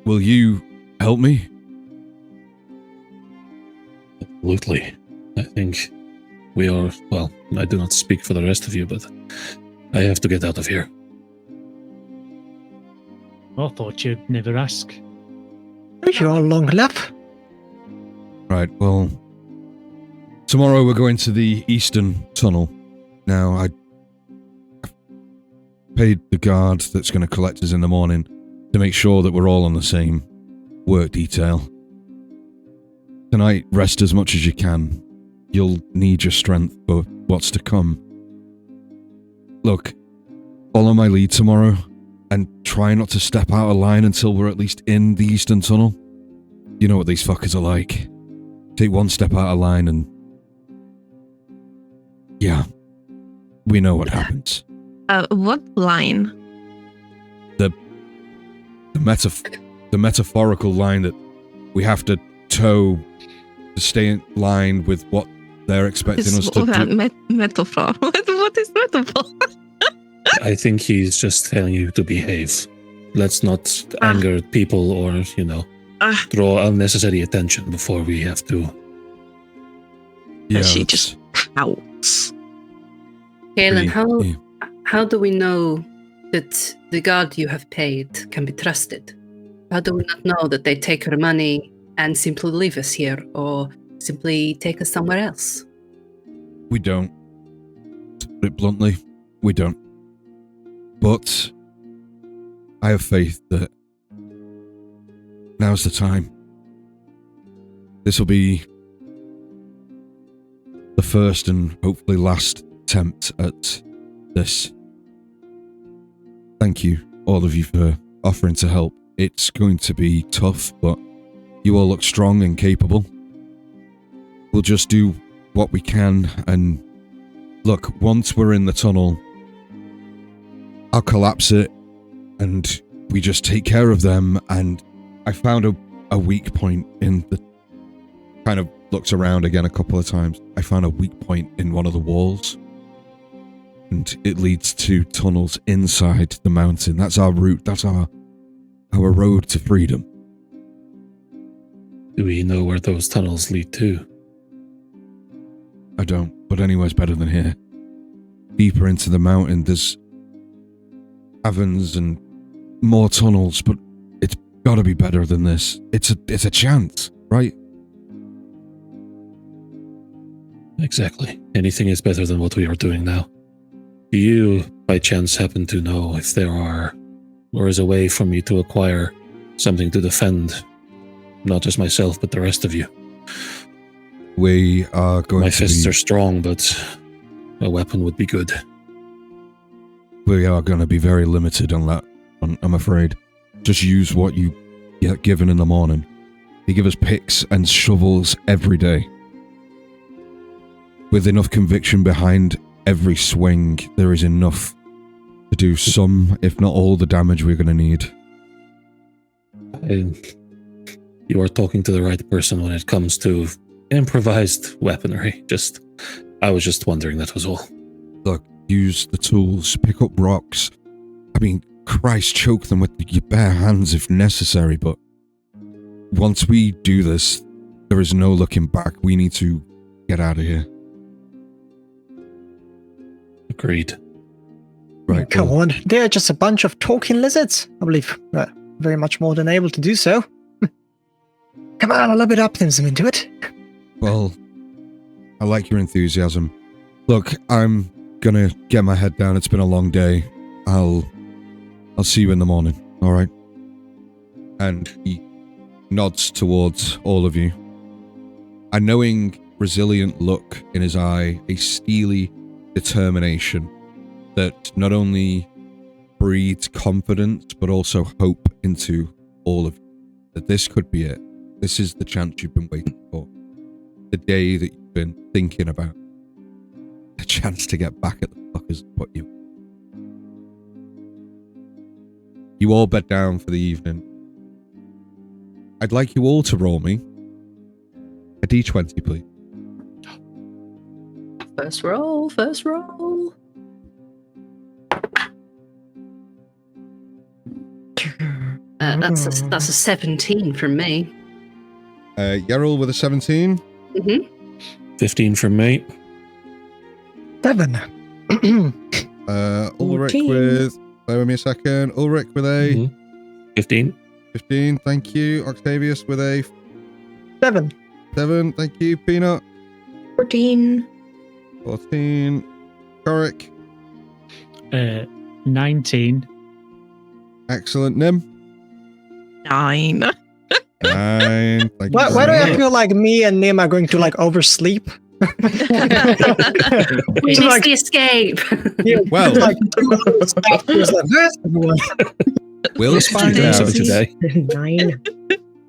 will you help me? Absolutely. I think we are, well, I do not speak for the rest of you, but I have to get out of here. I thought you'd never ask. You're long enough. Right, well, tomorrow we're going to the Eastern Tunnel. Now, I paid the guard that's going to collect us in the morning to make sure that we're all on the same work detail. Tonight, rest as much as you can. You'll need your strength for what's to come. Look, follow my lead tomorrow and try not to step out of line until we're at least in the Eastern Tunnel. You know what these fuckers are like. Take one step out of line and... yeah, we know what happens. What line? The metaphorical line that we have to toe to stay in line with what they're expecting us to do. Metaphor. What is metaphor? I think he's just telling you to behave. Let's not anger people or, draw unnecessary attention before we have to. Yeah, she just pouts. Galen, how do we know that the guard you have paid can be trusted? How do we not know that they take our money and simply leave us here, or simply take us somewhere else? We don't. To put it bluntly, we don't. But I have faith that now's the time. This will be the first and hopefully last attempt at this. Thank you, all of you, for offering to help. It's going to be tough, but you all look strong and capable. We'll just do what we can, and look, once we're in the tunnel, I'll collapse it, and we just take care of them, and I found a weak point in the... kind of looked around again a couple of times. I found a weak point in one of the walls, and it leads to tunnels inside the mountain. That's our route, that's our road to freedom. Do we know where those tunnels lead to? I don't, but anywhere's better than here. Deeper into the mountain, there's caverns and more tunnels, but it's gotta be better than this. It's a chance, right? Exactly. Anything is better than what we are doing now. Do you, by chance, happen to know if there are, or is a way for me to acquire something to defend, not just myself, but the rest of you? We are going My to fists are strong, but a weapon would be good. We are going to be very limited on that, I'm afraid. Just use what you get given in the morning. They give us picks and shovels every day. With enough conviction behind every swing, there is enough to do some, if not all, the damage we're going to need. You are talking to the right person when it comes to improvised weaponry. I was just wondering, that was all. Look, use the tools, pick up rocks. I mean, Christ, choke them with your bare hands if necessary, but once we do this, there is no looking back. We need to get out of here. Agreed. Right. Come on, they're just a bunch of talking lizards. I believe very much more than able to do so. Come on, a little bit of optimism into it. Well, I like your enthusiasm. Look, I'm gonna get my head down. It's been a long day. I'll see you in the morning, all right? And he nods towards all of you. A knowing, resilient look in his eye, a steely determination that not only breeds confidence, but also hope into all of you. That this could be it. This is the chance you've been waiting for. The day that you've been thinking about. A chance to get back at the fuckers that put you. You all bed down for the evening. I'd like you all to roll me a d20, please. First roll, first roll. That's a 17 from me. Yarrell with a 17. Mm-hmm. 15 from me. 7. Ulrich 14. with... Bear with me a second. Ulrich with a... 15. 15, thank you. Octavius with a 7. 7, thank you. Peanut, 14. 14. Coric, 19. excellent. Nim, 9. 9. Thank you. Why do very I much. feel like me and Nim are going to like oversleep? We It's missed like- the escape. Yeah, Well- it's like 2 hours after it's like, "Where's everyone?" We'll find Today. out. Today. 9.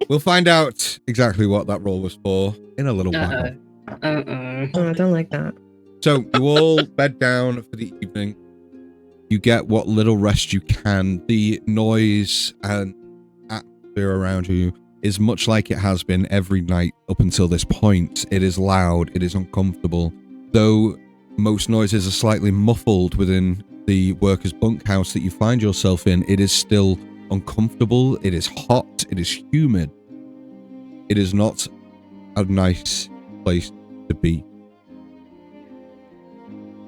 We'll find out exactly what that roll was for in a little while. Uh-oh. Oh, I don't like that. So you all bed down for the evening. You get what little rest you can. The noise and atmosphere around you is much like it has been every night up until this point. It is loud, it is uncomfortable. Though most noises are slightly muffled within the workers' bunkhouse that you find yourself in, it is still uncomfortable, it is hot, it is humid. It is not a nice place to be.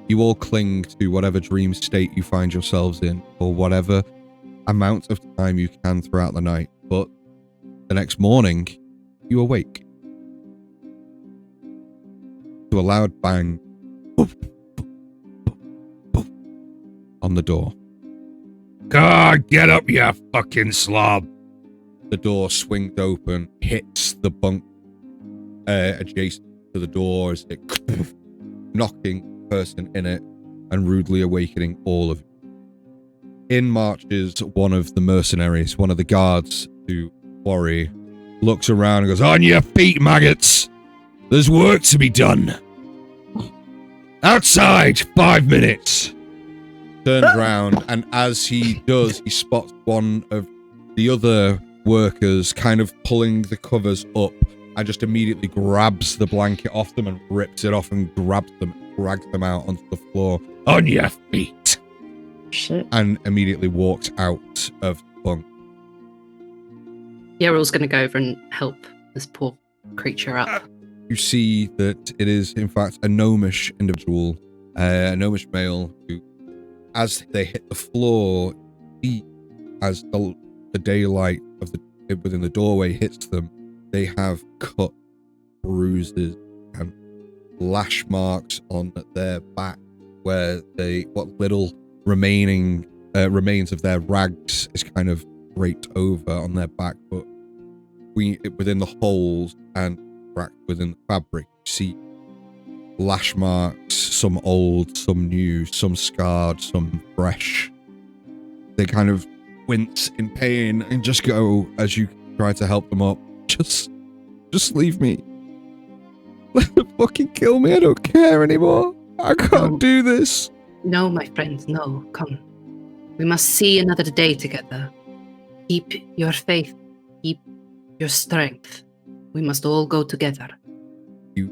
You all cling to whatever dream state you find yourselves in for whatever amount of time you can throughout the night, but the next morning, you awake to a loud bang on the door. God, get up, you fucking slob! The door swings open, hits the bunk adjacent to the door as it knocking the person in it and rudely awakening all of you. In marches one of the mercenaries, one of the guards to Worry, looks around and goes, "On your feet, maggots! There's work to be done. Outside, 5 minutes." Turns round, and as he does, he spots one of the other workers kind of pulling the covers up and just immediately grabs the blanket off them and rips it off and grabs them, drags them out onto the floor. "On your feet!" Shit. And immediately walks out of the bunk. Yarrell's going to go over and help this poor creature up. You see that it is, in fact, a gnomish individual, a gnomish male who, as they hit the floor, as the daylight of within the doorway hits them, they have cut, bruises, and lash marks on their back, where what little remains of their rags is kind of draped over on their back, but within the holes and cracked within the fabric, you see lash marks, some old, some new, some scarred, some fresh. They kind of wince in pain and just go, as you try to help them up, just leave me. Let them fucking kill me. I don't care anymore. I can't do this. No, my friends, no. Come. We must see another day together. Keep your faith. Keep your strength. We must all go together. You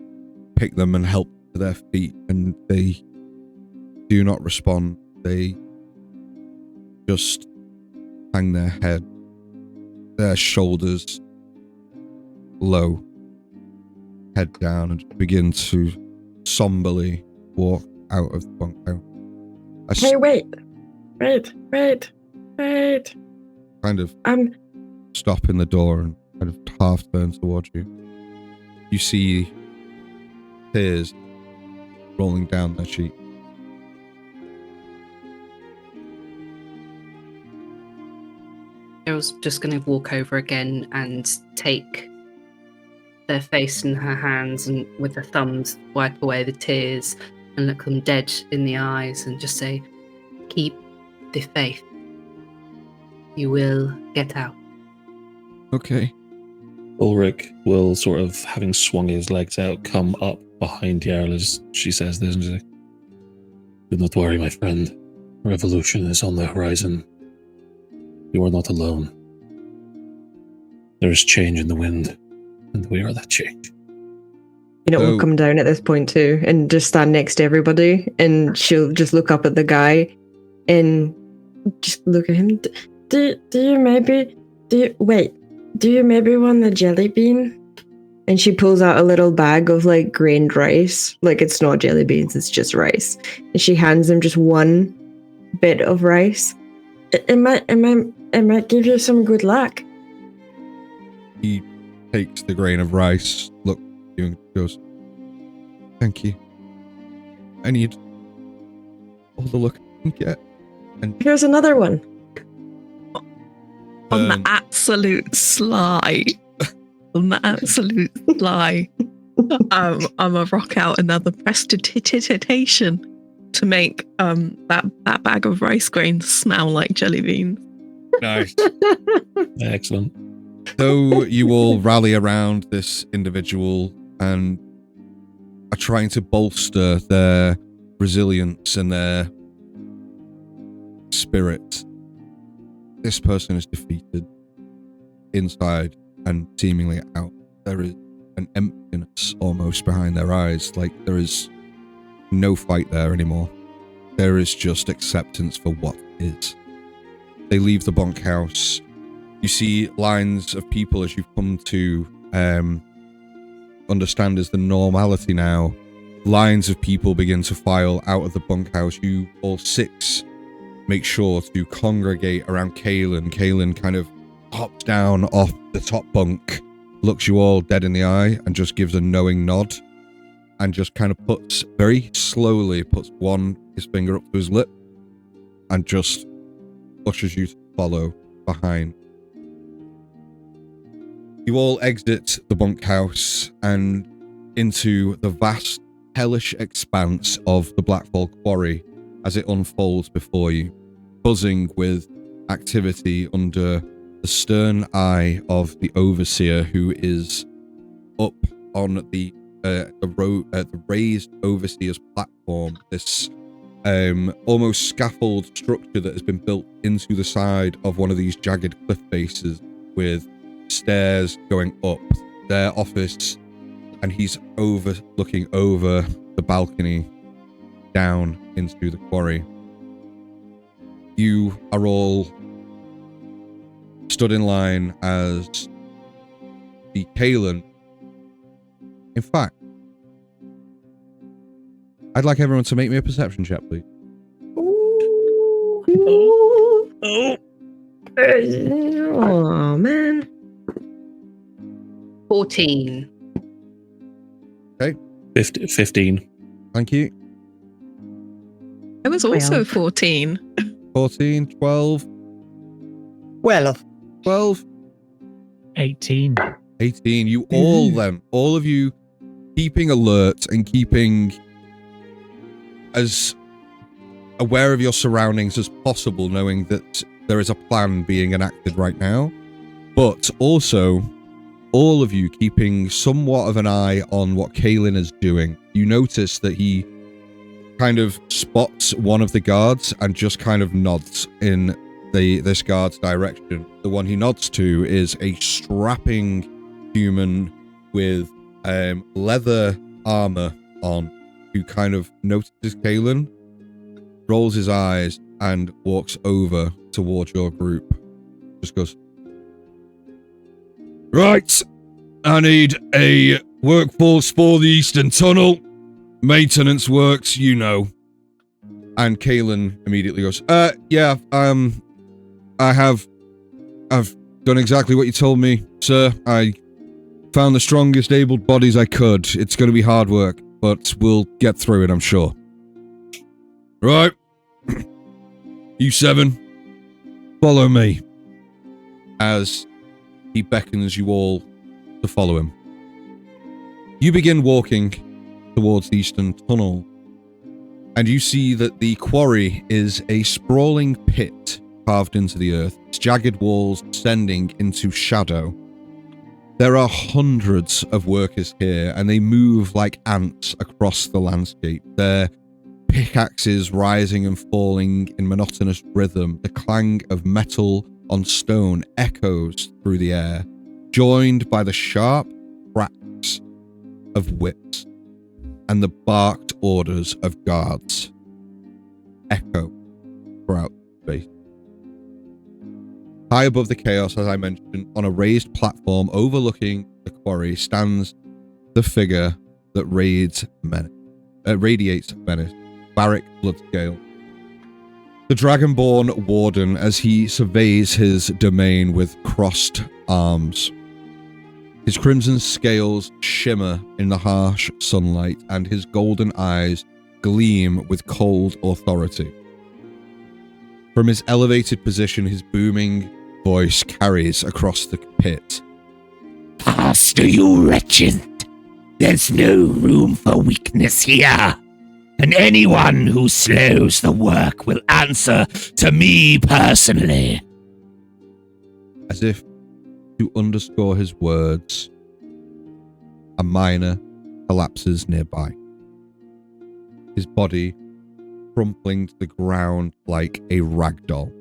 pick them and help to their feet, and they do not respond. They just hang their head, their shoulders low, head down, and begin to somberly walk out of the bunkhouse. Hey, wait. Kind of stop in the door and kind of half turn towards you. You see tears rolling down their cheek. Cheryl's just going to walk over again and take their face in her hands and with her thumbs wipe away the tears and look them dead in the eyes and just say, keep the faith. You will get out. Okay. Ulrich will, sort of, having swung his legs out, come up behind Yarl as she says this and she's like, "Do not worry, my friend. Revolution is on the horizon. You are not alone. There is change in the wind, and we are that change. We'll come down at this point too, and just stand next to everybody, and she'll just look up at the guy, and just look at him. Do you maybe want the jelly bean? And she pulls out a little bag of like grained rice, like it's not jelly beans, it's just rice. And she hands him just one bit of rice. It might give you some good luck. He takes the grain of rice, looks at you and goes, "Thank you. I need all the luck I can get." And here's another one. On the absolute sly. I'm gonna rock out another prestidigitation to make that bag of rice grains smell like jelly beans. nice. Excellent. So you all rally around this individual and are trying to bolster their resilience and their spirit. This person is defeated inside and seemingly out. There is an emptiness almost behind their eyes, like there is no fight there anymore. There is just acceptance for what is. They leave the bunkhouse. You see lines of people, as you've come to understand as the normality now. Lines of people begin to file out of the bunkhouse. You all six make sure to congregate around Kaelin. Kaelin kind of hops down off the top bunk, looks you all dead in the eye, and just gives a knowing nod, and just kind of very slowly puts his finger up to his lip, and just ushers you to follow behind. You all exit the bunkhouse and into the vast, hellish expanse of the Blackfall Quarry as it unfolds before you, buzzing with activity under the stern eye of the overseer, who is up on the raised overseer's platform, this almost scaffold structure that has been built into the side of one of these jagged cliff faces with stairs going up their office, and he's looking over the balcony down into the quarry. You are all stood in line as the Kaelin. In fact, I'd like everyone to make me a perception check, please. Oh man. 14. Okay. 15. Thank you. I was also 14. 14, 12. Well, 12. 18. 18. You all of you keeping alert and keeping as aware of your surroundings as possible, knowing that there is a plan being enacted right now, but also all of you keeping somewhat of an eye on what Kaelin is doing. You notice that he kind of spots one of the guards and just kind of nods in this guard's direction. The one he nods to is a strapping human with leather armor on, who kind of notices Kaelin, rolls his eyes, and walks over towards your group. Just goes, "Right, I need a workforce for the Eastern Tunnel. Maintenance works, you know." And Kaelin immediately goes, yeah, I've done exactly what you told me, sir. I found the strongest abled bodies I could. It's going to be hard work, but we'll get through it, I'm sure. Right. You seven, follow me. As he beckons you all to follow him. You begin walking towards the Eastern Tunnel, and you see that the quarry is a sprawling pit carved into the earth, its jagged walls descending into shadow. There are hundreds of workers here, and they move like ants across the landscape, their pickaxes rising and falling in monotonous rhythm. The clang of metal on stone echoes through the air. joined by the sharp cracks of whips and the barked orders of guards echo throughout space. High above the chaos, as I mentioned, on a raised platform overlooking the quarry, stands the figure that radiates menace, Varric Bloodscale, the Dragonborn Warden, as he surveys his domain with crossed arms. His crimson scales shimmer in the harsh sunlight, and his golden eyes gleam with cold authority. From his elevated position, his booming voice carries across the pit. Pastor, you wretched! There's no room for weakness here, and anyone who slows the work will answer to me personally. As if to underscore his words, a miner collapses nearby, his body crumpling to the ground like a rag doll.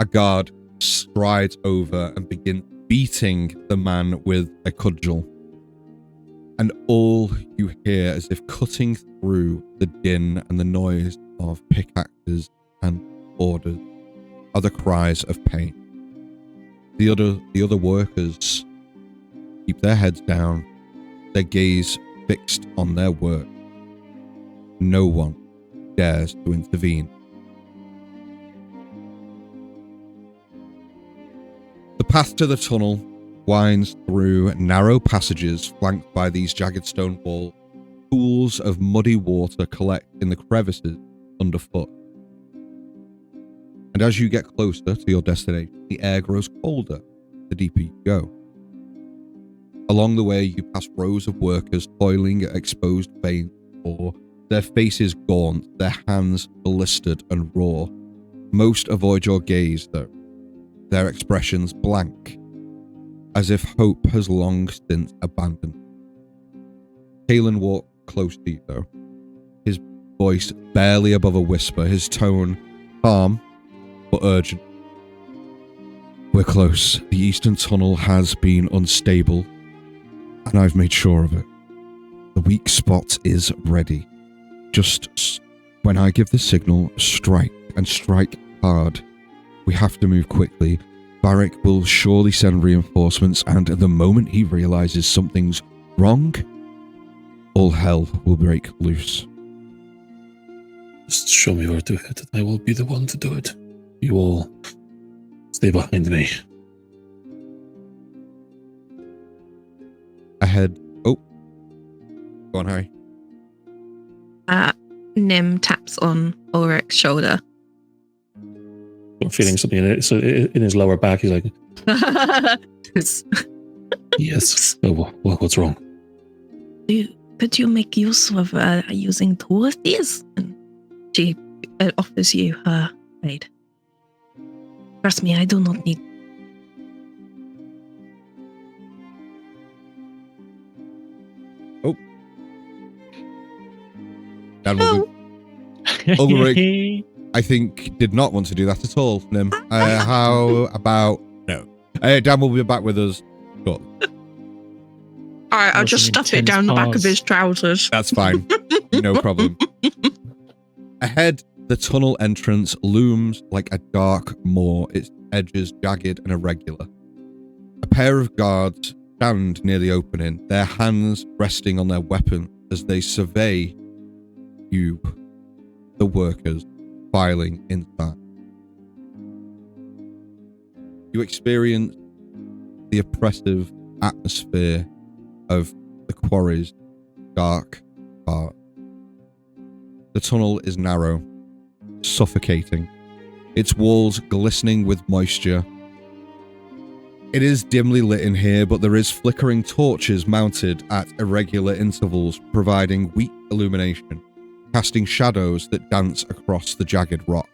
A guard strides over and begins beating the man with a cudgel, and all you hear, as if cutting through the din and the noise of pickaxes and orders, are the cries of pain. The other workers keep their heads down, their gaze fixed on their work. No one dares to intervene. The path to the tunnel winds through narrow passages flanked by these jagged stone walls. Pools of muddy water collect in the crevices underfoot. And as you get closer to your destination, the air grows colder the deeper you go. Along the way, you pass rows of workers toiling at exposed veins, or their faces gaunt, their hands blistered and raw. Most avoid your gaze, though, their expressions blank, as if hope has long since abandoned. Kalen walked close to you, though, his voice barely above a whisper, his tone calm but urgent. We're close. The eastern tunnel has been unstable, and I've made sure of it. The weak spot is ready. Just when I give the signal, strike, and strike hard. We have to move quickly. Varric will surely send reinforcements, and the moment he realizes something's wrong, all hell will break loose. Just show me where to hit it. I will be the one to do it. You all stay behind me. Ahead. Oh. Go on, Harry. Nim taps on Ulrich's shoulder. I'm feeling something in his lower back. He's like, yes. Oh, what's wrong? Could you make use of using two of these? And she offers you her aid. Trust me, I do not need. Oh. Ulrich, I think, did not want to do that at all, Nim. How about no? Dan will be back with us. Cool. Alright, I'll just stuff it down the back of his trousers. That's fine. No problem. Ahead, the tunnel entrance looms like a dark moor, its edges jagged and irregular. A pair of guards stand near the opening, their hands resting on their weapons as they survey you, the workers, filing inside. You experience the oppressive atmosphere of the quarry's dark heart. The tunnel is narrow, suffocating, its walls glistening with moisture. It is dimly lit in here, but there is flickering torches mounted at irregular intervals, providing weak illumination, casting shadows that dance across the jagged rock.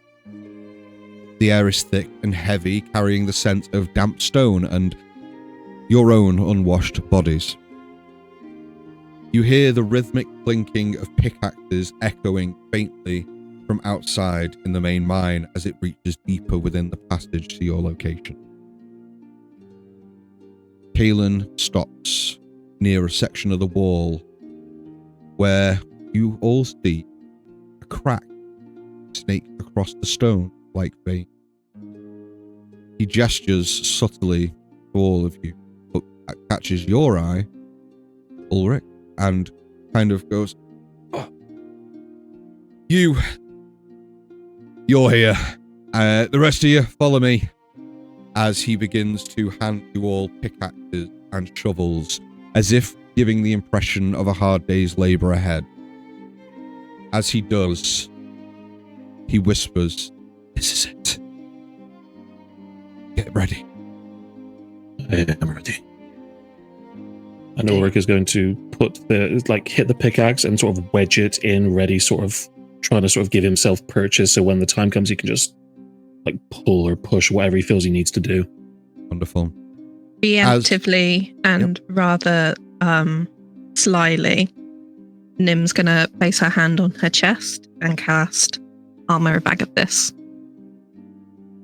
The air is thick and heavy, carrying the scent of damp stone and your own unwashed bodies. You hear the rhythmic clinking of pickaxes echoing faintly from outside in the main mine as it reaches deeper within the passage to your location. Kaelin stops near a section of the wall where you all see a crack snake across the stone like vein. He gestures subtly to all of you, but catches your eye, Ulrich, and kind of goes, "Oh, you're here. The rest of you, follow me," as he begins to hand you all pickaxes and shovels, as if giving the impression of a hard day's labor ahead. As he does, he whispers, "This is it. Get ready." I am ready. And Ulrich is going to hit the pickaxe and sort of wedge it in, ready, sort of trying to sort of give himself purchase, so when the time comes, he can just pull or push whatever he feels he needs to do. Wonderful. Preemptively and rather slyly, Nim's going to place her hand on her chest and cast Armor of Agathis.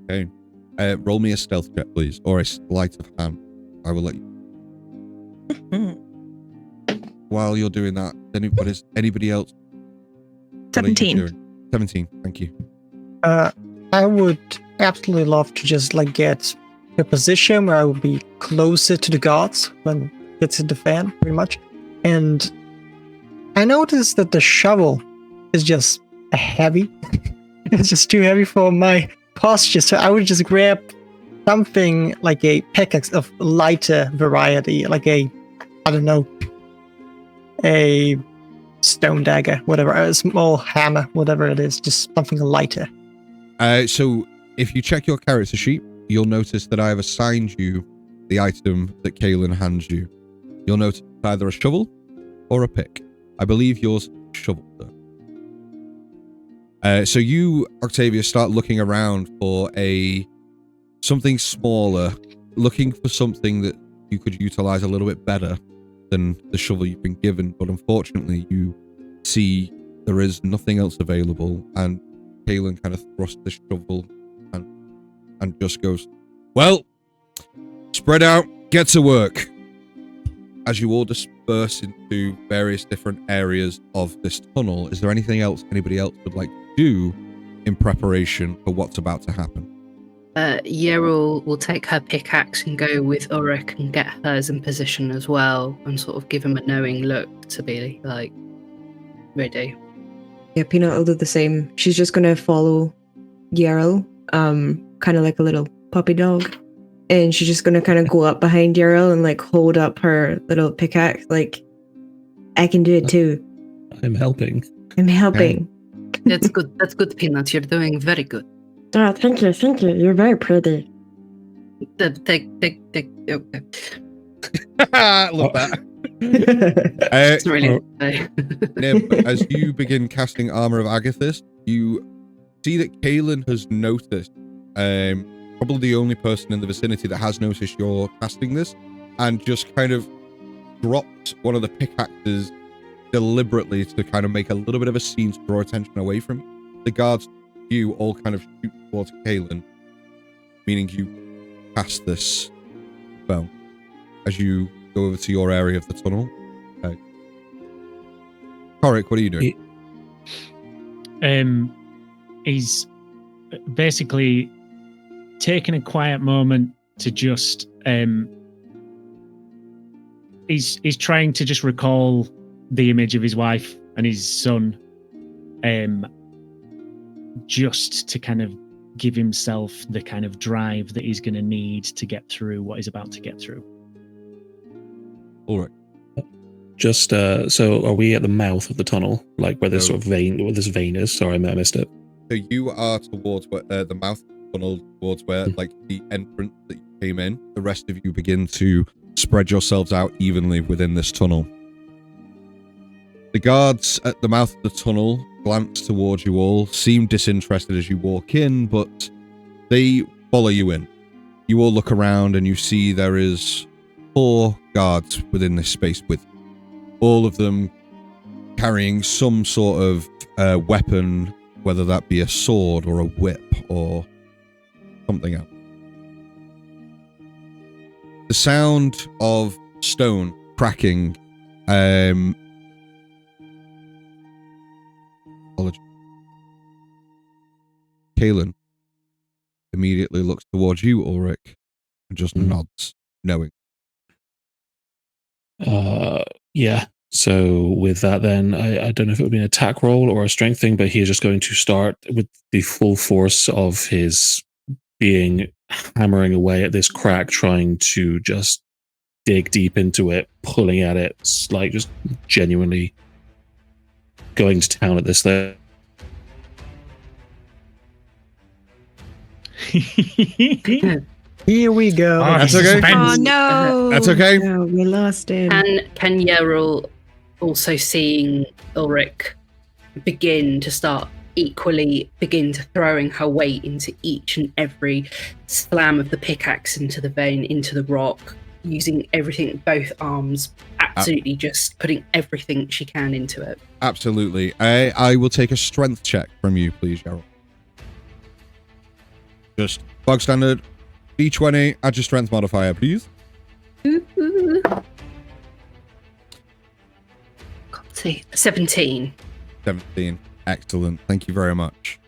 Okay. Roll me a stealth check, please, or a sleight of hand. I will let you. While you're doing that, anybody else? 17. 17, thank you. I would absolutely love to just get to a position where I would be closer to the guards when it gets hit the fan, pretty much. And I noticed that the shovel is just heavy. It's just too heavy for my posture, so I would just grab something like a pickaxe of lighter variety, like a stone dagger, whatever, a small hammer, whatever it is, just something lighter. So if you check your character sheet, you'll notice that I have assigned you the item that Kaelin hands you. You'll notice either a shovel or a pick. I believe yours is a shovel, though. So you, Octavia, start looking around for something smaller, looking for something that you could utilize a little bit better than the shovel you've been given, but unfortunately you see there is nothing else available, and Kaelin kind of thrusts the shovel and just goes, "Well, spread out, get to work." As you all disperse into various different areas of this tunnel, is there anything else anybody else would like to do in preparation for what's about to happen? Yerul will take her pickaxe and go with Ulrich and get hers in position as well, and sort of give him a knowing look to be ready. Yeah, Peanut will do the same. She's just gonna follow Yerul, kind of like a little puppy dog. And she's just gonna kind of go up behind Yerul and hold up her little pickaxe, I can do it too. I'm helping. I'm helping. That's good. That's good, Peanut. You're doing very good. Oh, thank you. You're very pretty. Okay. Love that. It's really Nim, as you begin casting Armor of Agathis, you see that Kaelin has noticed, probably the only person in the vicinity that has noticed you're casting this, and just kind of dropped one of the pickaxes deliberately to kind of make a little bit of a scene to draw attention away from you. The guards, you all kind of shoot towards Kaelin, meaning you cast this spell as you go over to your area of the tunnel. Korik, what are you doing? He's basically taking a quiet moment to just he's trying to just recall the image of his wife and his son, just to kind of give himself the kind of drive that he's going to need to get through what he's about to get through. All right. Just so are we at the mouth of the tunnel, where this sort of vein, where this vein is? Sorry, I missed it. So you are towards where the mouth of the tunnel, towards where the entrance that you came in. The rest of you begin to spread yourselves out evenly within this tunnel. The guards at the mouth of the tunnel glance towards you all, seem disinterested as you walk in, but they follow you in. You all look around and you see there is 4 guards within this space with you. All of them carrying some sort of weapon, whether that be a sword or a whip or something else. the sound of stone cracking. Apologies. Kalen immediately looks towards you, Ulrich, and just nods, knowing. Yeah. So with that, then I don't know if it would be an attack roll or a strength thing, but he is just going to start with the full force of his being, hammering away at this crack, trying to just dig deep into it, pulling at it, like just genuinely going to town at this thing. Here we go. That's okay. Oh no! That's okay. No, we lost him. Can Yerul, also seeing Ulrich begin to throwing her weight into each and every slam of the pickaxe into the vein, into the rock, using everything, both arms, absolutely just putting everything she can into it. Absolutely. I will take a strength check from you, please, Gerald. Just bog standard, D20, add your strength modifier, please. Let's see, 17. 17. Excellent. Thank you very much.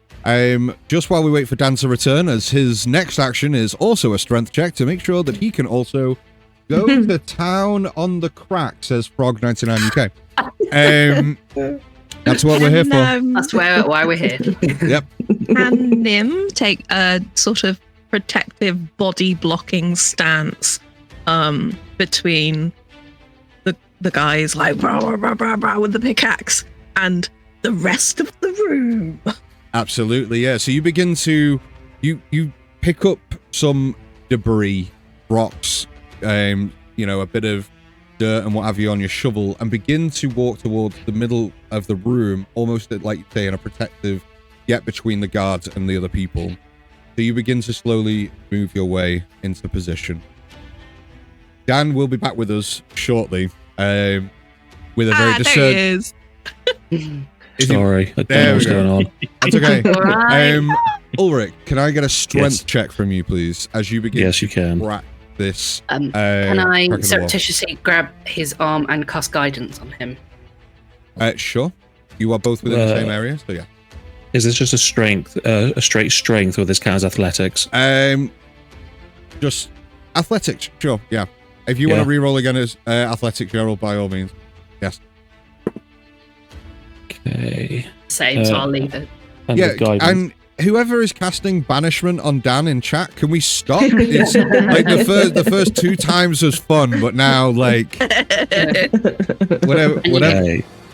Just while we wait for Dan to return, as his next action is also a strength check to make sure that he can also go to town on the crack, says Frog99 UK. That's what we're here for. That's why we're here. Yep. Can Nim take a sort of protective body blocking stance between the guys like rah, rah, rah, rah, with the pickaxe and the rest of the room? Absolutely, yeah. So you begin to you pick up some debris, rocks, a bit of dirt and what have you on your shovel, and begin to walk towards the middle of the room, almost like you say in a protective gap between the guards and the other people. So you begin to slowly move your way into position. Dan will be back with us shortly, with a very discerned. Sorry, I don't know what's going on. That's okay. Ulrich, can I get a strength check from you, please, as you begin? Yes, you can. Crack this. Can I surreptitiously grab his arm and cast guidance on him? Sure. You are both within the same area, so yeah. Is this just a strength, a straight strength, or this counts athletics? Just athletics, sure, yeah. If you want to re-roll again as athletics, Gerald, by all means. Yes. Okay. Same, so I'll leave it. And whoever is casting banishment on Dan in chat, can we stop? It's like the first 2 times was fun, but now like whatever.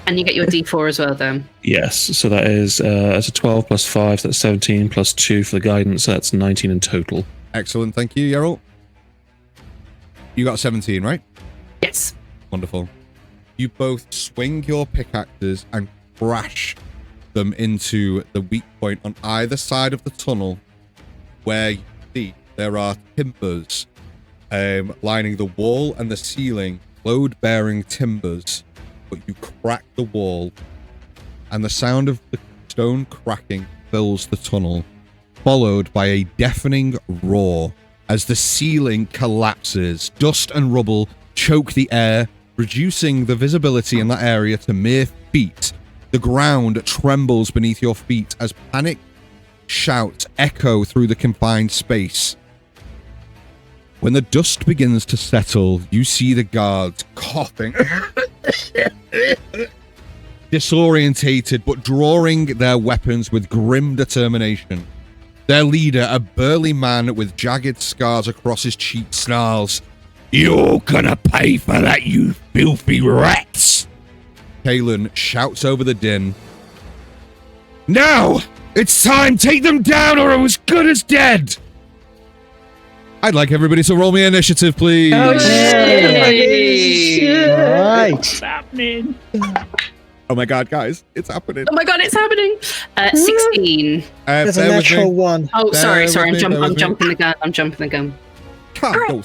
And you get your D4 as well, then. Yes, so that is that's a 12 plus 5, so that's 17 plus 2 for the guidance, so that's 19 in total. Excellent, thank you, Yerel. You got 17, right? Yes. Wonderful. You both swing your pickaxes and crash them into the weak point on either side of the tunnel, where you see there are timbers lining the wall and the ceiling, load-bearing timbers. But you crack the wall, and the sound of the stone cracking fills the tunnel, followed by a deafening roar as the ceiling collapses. Dust and rubble choke the air, reducing the visibility in that area to mere feet. The ground trembles beneath your feet as panic shouts echo through the confined space. When the dust begins to settle, you see the guards coughing, disorientated, but drawing their weapons with grim determination. Their leader, a burly man with jagged scars across his cheeks, snarls, "You're gonna pay for that, you filthy rats!" Kalen shouts over the din, "Now! It's time! Take them down or I'm as good as dead!" I'd like everybody to roll me initiative, please. Oh, shit. Right. What's happening? Oh my god, guys, it's happening. Oh my god, it's happening. 16. There's a natural one. Oh, sorry. I'm jumping the gun. I'm jumping the gun. I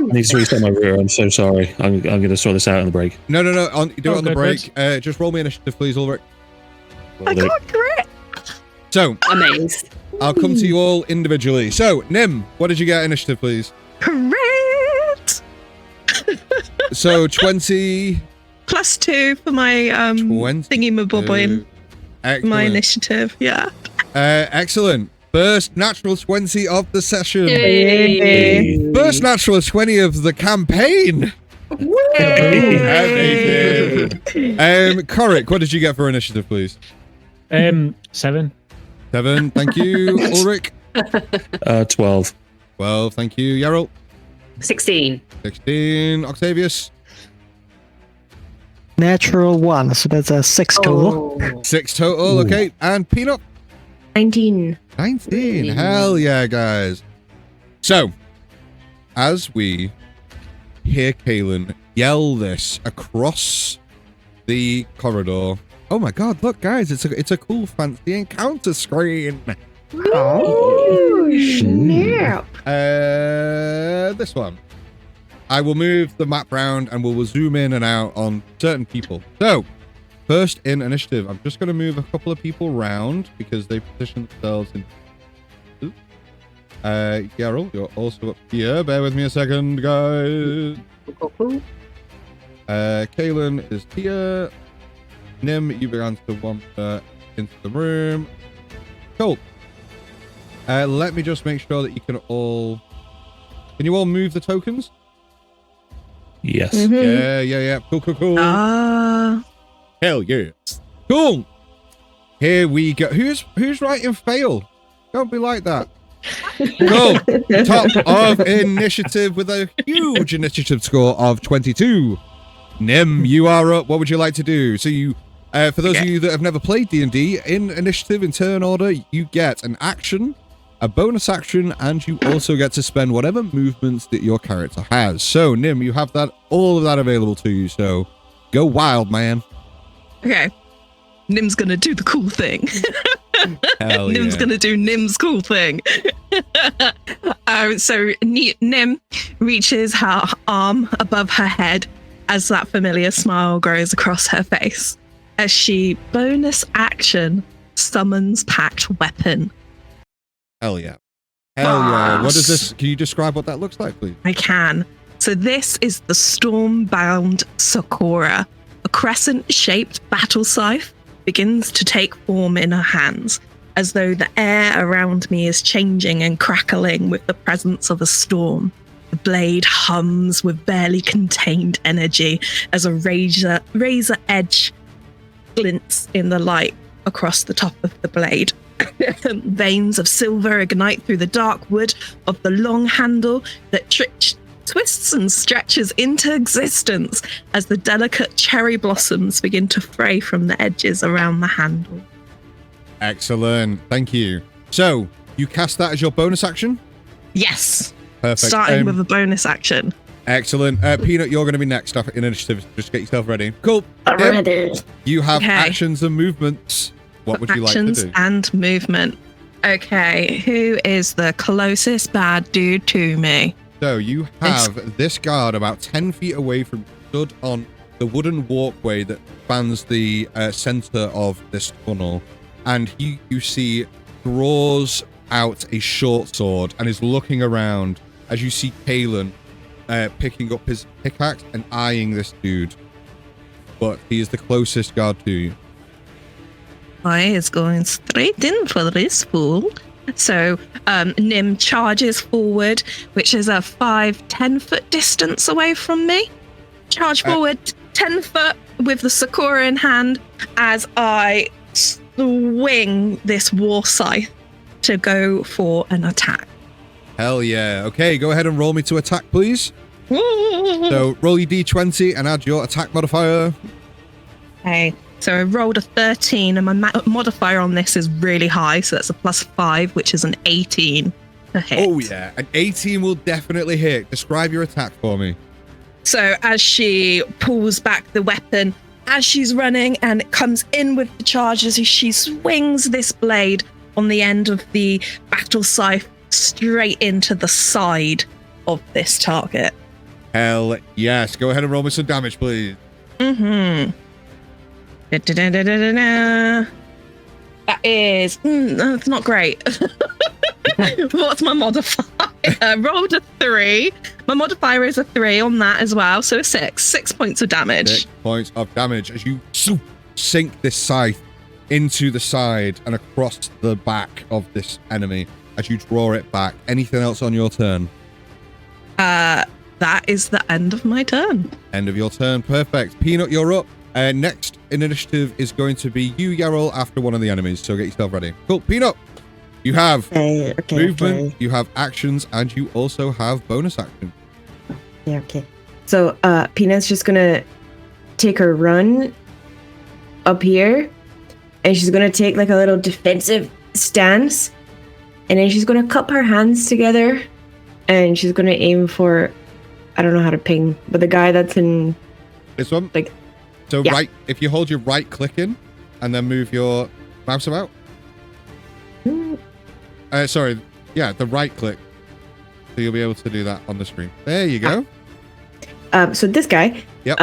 need to restart my router. I'm so sorry. I'm going to sort this out on the break. No. Do it on the break. Just roll me initiative, please, Ulrich. I got grit. So, amazed. I'll come to you all individually. So, Nim, what did you get initiative, please? Hooray! So 20 Plus 2 for my 20. thingy-mabobbing. My Excellent. initiative, yeah. Excellent. First natural 20 of the session. Yay. First natural 20 of the campaign. Amazing. Coric, what did you get for initiative, please? 7. 7. Thank you. Ulrich. 12. 12. Thank you. Yarrell. 16. 16. Octavius. Natural 1, so that's a 6 total. 6 total. Okay. And Peanut. 19. 19. Hell yeah, guys. So, as we hear Kaelin yell this across the corridor. Oh my god, look guys, it's a cool fancy encounter screen. Oh, snap. This one. I will move the map round and we'll zoom in and out on certain people. So, first in initiative, I'm just going to move a couple of people round because they position themselves in. Yarrell, you're also up here. Bear with me a second, guys. Kaelin is here. Nim, you began to wander into the room. Cool. Let me just make sure that you can all... Can you all move the tokens? Yes. Mhm. Yeah. Cool. Hell yeah. Cool. Here we go. Who's writing fail? Don't be like that. Cool. Top of initiative with a huge initiative score of 22. Nim, you are up. What would you like to do? So you, for those of you that have never played D&D, in initiative, in turn order, you get an action, a bonus action, and you also get to spend whatever movements that your character has. So, Nim, you have all of that available to you. So, go wild, man. Okay. Nim's gonna do the cool thing. Hell yeah. Nim's gonna do Nim's cool thing. So Nim reaches her arm above her head as that familiar smile grows across her face as she bonus action summons packed weapon. Hell yeah. Hell yeah. What is this? Can you describe what that looks like, please? I can. So this is the Stormbound Sakura. A crescent-shaped battle scythe begins to take form in her hands, as though the air around me is changing and crackling with the presence of a storm. The blade hums with barely contained energy as a razor edge glints in the light across the top of the blade. Veins of silver ignite through the dark wood of the long handle that twists and stretches into existence as the delicate cherry blossoms begin to fray from the edges around the handle. Excellent. Thank you. So, you cast that as your bonus action? Yes. Perfect. Starting with a bonus action. Excellent. Peanut, you're going to be next up in initiative. Just get yourself ready. Cool. I'm ready. You have actions and movements. What would you like to do? Actions and movement. Okay, who is the closest bad dude to me? So you have this guard about 10 feet away from stood on the wooden walkway that spans the center of this tunnel. And he, you see, draws out a short sword and is looking around as you see Kaelin picking up his pickaxe and eyeing this dude. But he is the closest guard to you. I is going straight in for this fool. So Nim charges forward, which is a 10 foot distance away from me. Charge forward 10 foot with the Sakura in hand as I swing this war scythe to go for an attack. Hell yeah. Okay, go ahead and roll me to attack, please. So roll your d20 and add your attack modifier. Okay. So I rolled a 13 and my modifier on this is really high. So that's a +5, which is an 18 to hit. Oh yeah, an 18 will definitely hit. Describe your attack for me. So as she pulls back the weapon, as she's running and it comes in with the charges, as she swings this blade on the end of the battle scythe straight into the side of this target. Hell yes. Go ahead and roll me some damage, please. That is that's not great. What's my modifier? I rolled a 3 My modifier is a 3 on that as well, so a 6. 6 points of damage. 6 points of damage as you sink this scythe into the side and across the back of this enemy as you draw it back. Anything else on your turn? That is the end of my turn. End of your turn. Perfect. Peanut, you're up. Next in initiative is going to be you, Yarrow, after one of the enemies. So get yourself ready. Cool. Peanut, you have movement, you have actions, and you also have bonus action. Yeah, okay. So Peanut's just gonna take her run up here, and she's gonna take like a little defensive stance, and then she's gonna cup her hands together, and she's gonna aim for, I don't know how to ping, but the guy that's in this one. Like, so yeah. right, if you hold your right click in, and then move your mouse about. Sorry, yeah, the right click. So you'll be able to do that on the screen. There you go. So this guy. Yep.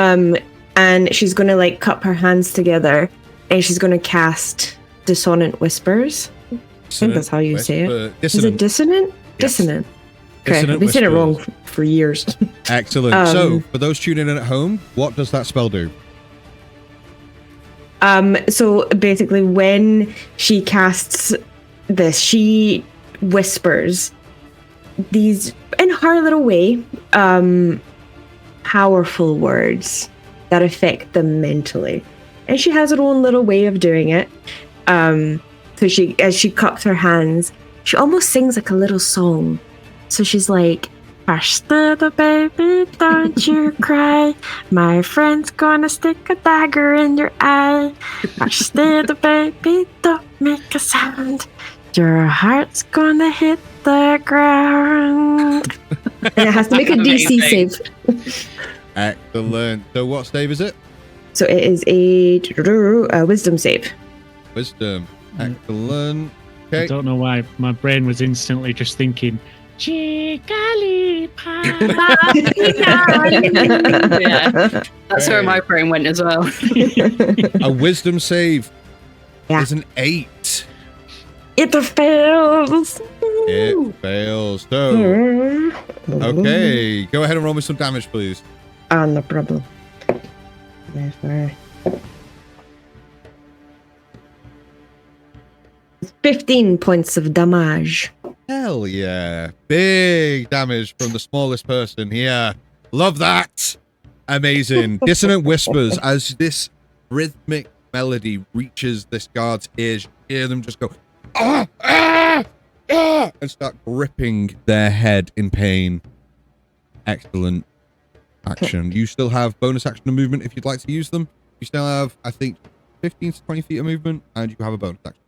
And she's gonna like cup her hands together, and she's gonna cast Dissonant Whispers. I think that's how you say it. Is it dissonant? Yes. Dissonant. Okay, Dissonant I've been saying it wrong Whispers. for years. Excellent. So for those tuning in at home, what does that spell do? So basically, when she casts this, she whispers these, in her little way, powerful words that affect them mentally, and she has her own little way of doing it. So she, as she cups her hands, she almost sings like a little song. So she's like, "Hush, little baby, don't you cry. My friend's gonna stick a dagger in your eye. Hush, little baby, don't make a sound. Your heart's gonna hit the ground." And it has to make a DC save. Excellent. So what save is it? So it is a wisdom save. Wisdom. Excellent. I Okay. don't know why my brain was instantly just thinking, Chicalipa. Yeah, that's where my brain went as well. A wisdom save is an 8. It fails. It fails. So, okay. Go ahead and roll me some damage, please. No problem. 15 points of damage. Hell yeah. Big damage from the smallest person here. Love that. Amazing. Dissonant Whispers, as this rhythmic melody reaches this guard's ears, you hear them just go, ah, ah, ah, and start gripping their head in pain. Excellent action. You still have bonus action and movement if you'd like to use them. You still have, I think, 15 to 20 feet of movement, and you have a bonus action.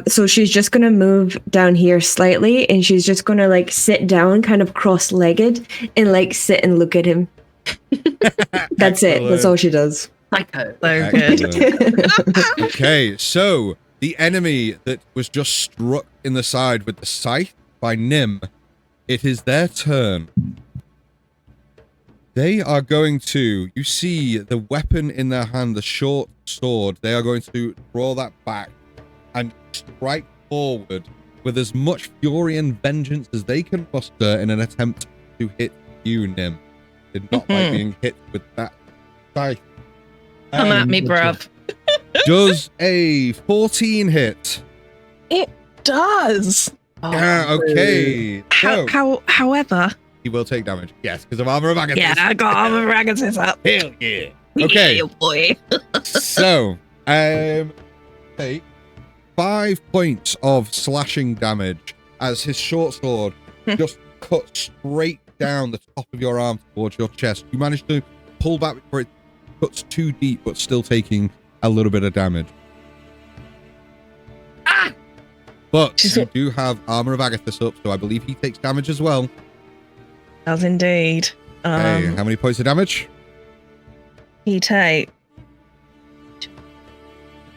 So she's just gonna move down here slightly, and she's just gonna like sit down, kind of cross-legged, and like sit and look at him. That's it. That's all she does. Psycho. So good. Okay, so the enemy that was just struck in the side with the scythe by Nim, it is their turn. They are going to, you see the weapon in their hand, the short sword, they are going to draw that back and strike forward with as much fury and vengeance as they can muster in an attempt to hit you, Nim. Did not like being hit with that scythe. Come at me, bruv. Does a 14 hit? It does. Yeah, okay. So, However, he will take damage. Yes, because of armor of Agathis. yeah, I got armor of Agathis up. Hell yeah. Okay. Yeah, boy. So, take 5 points of slashing damage as his short sword just cuts straight down the top of your arm towards your chest. You manage to pull back before it cuts too deep, but still taking a little bit of damage. But you do have armor of Agathis up, so I believe he takes damage as well. Does indeed. Hey, how many points of damage? He take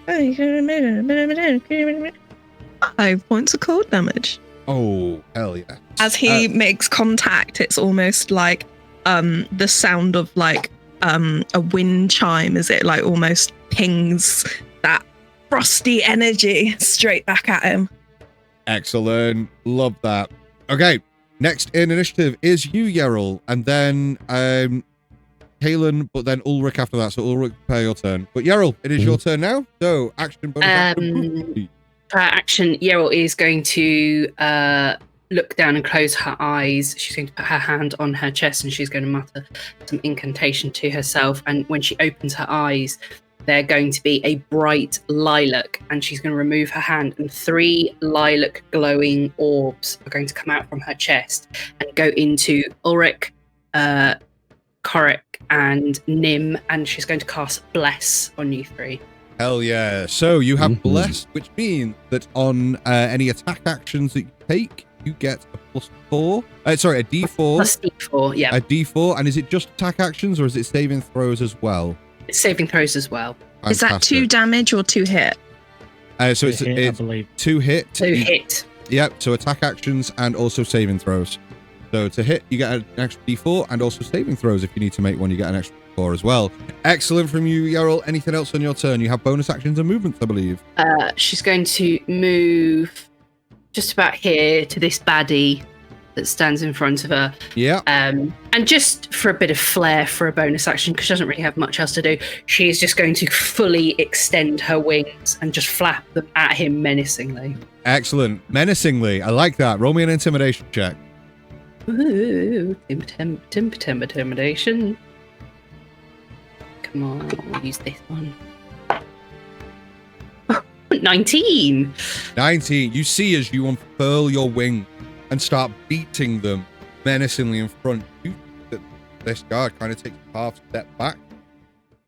5 points of cold damage. Oh, hell yeah. As he makes contact, it's almost like the sound of like a wind chime as it like almost pings that frosty energy straight back at him. Excellent. Love that. Okay. Next in initiative is you, Yerel, and then Kaelin, but then Ulrich after that. So Ulrich, prepare your turn. But Yerel, it is your turn now. So action, bonus action. For action, Yerel is going to look down and close her eyes. She's going to put her hand on her chest and she's going to mutter some incantation to herself. And when she opens her eyes, they're going to be a bright lilac, and she's going to remove her hand, and 3 lilac glowing orbs are going to come out from her chest and go into Ulrich, Korik, and Nim, and she's going to cast Bless on you 3. Hell yeah. So you have Blessed, which means that on any attack actions that you take, you get a +4. Sorry, a D4. Plus D4, yeah. A D4. And is it just attack actions or is it saving throws as well? It's saving throws as well. Fantastic. Is that 2 damage or 2 hit? So it's hit, I believe. 2 hit. 2 hit. Yep, so attack actions and also saving throws. So to hit, you get an extra D4, and also saving throws. If you need to make one, you get an extra D4 as well. Excellent from you, Yerel. Anything else on your turn? You have bonus actions and movements, I believe. She's going to move just about here to this baddie that stands in front of her. Yeah. And just for a bit of flair for a bonus action, because she doesn't really have much else to do, she is just going to fully extend her wings and just flap them at him menacingly. Excellent. Menacingly. I like that. Roll me an intimidation check. Ooh, intimidation. Come on, we'll use this one. 19. 19. You see as you unfurl your wing and start beating them menacingly in front. This guard kind of takes a half step back.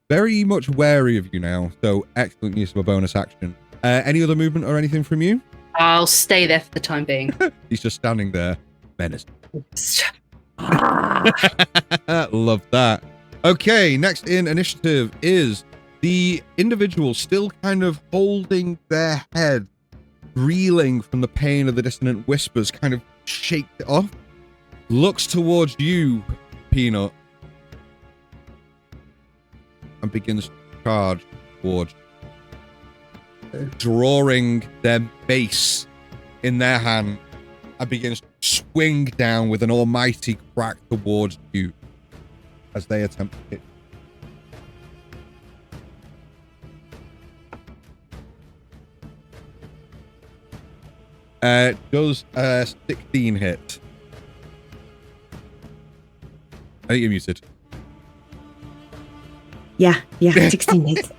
Very much wary of you now. So excellent use of a bonus action. Any other movement or anything from you? I'll stay there for the time being. He's just standing there. Menacing. Love that. Okay, next in initiative is the individual still kind of holding their head, reeling from the pain of the dissonant whispers, kind of shakes it off, looks towards you, Peanut, and begins to charge towards you, drawing their mace in their hand, and begins to swing down with an almighty crack towards you as they attempt to hit. Does 16 hit? I think you're muted. Yeah, 16 hits.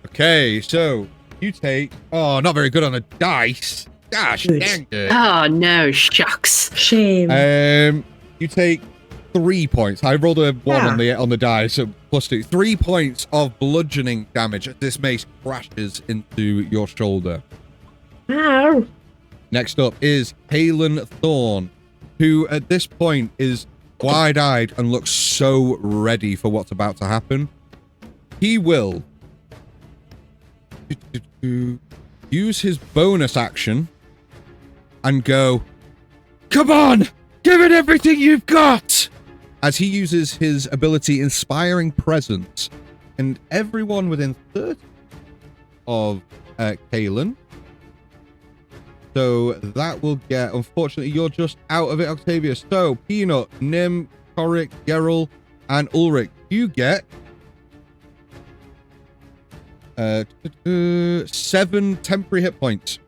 Okay, so you take... Oh, not very good on the dice. Gosh, Good. dang it. Oh no, shucks. Shame. You take 3 points. I rolled a 1 on the die, so +2. 3 points of bludgeoning damage as this mace crashes into your shoulder. Ow. Next up is Kaelin Thorne, who at this point is wide-eyed and looks so ready for what's about to happen. He will use his bonus action and go, "Come on, give it everything you've got!" As he uses his ability Inspiring Presence, and everyone within 30 of Kaelin. So that will get, unfortunately, you're just out of it, Octavius. So Peanut, Nim, Korik, Geralt, and Ulrich, you get 7 temporary hit points.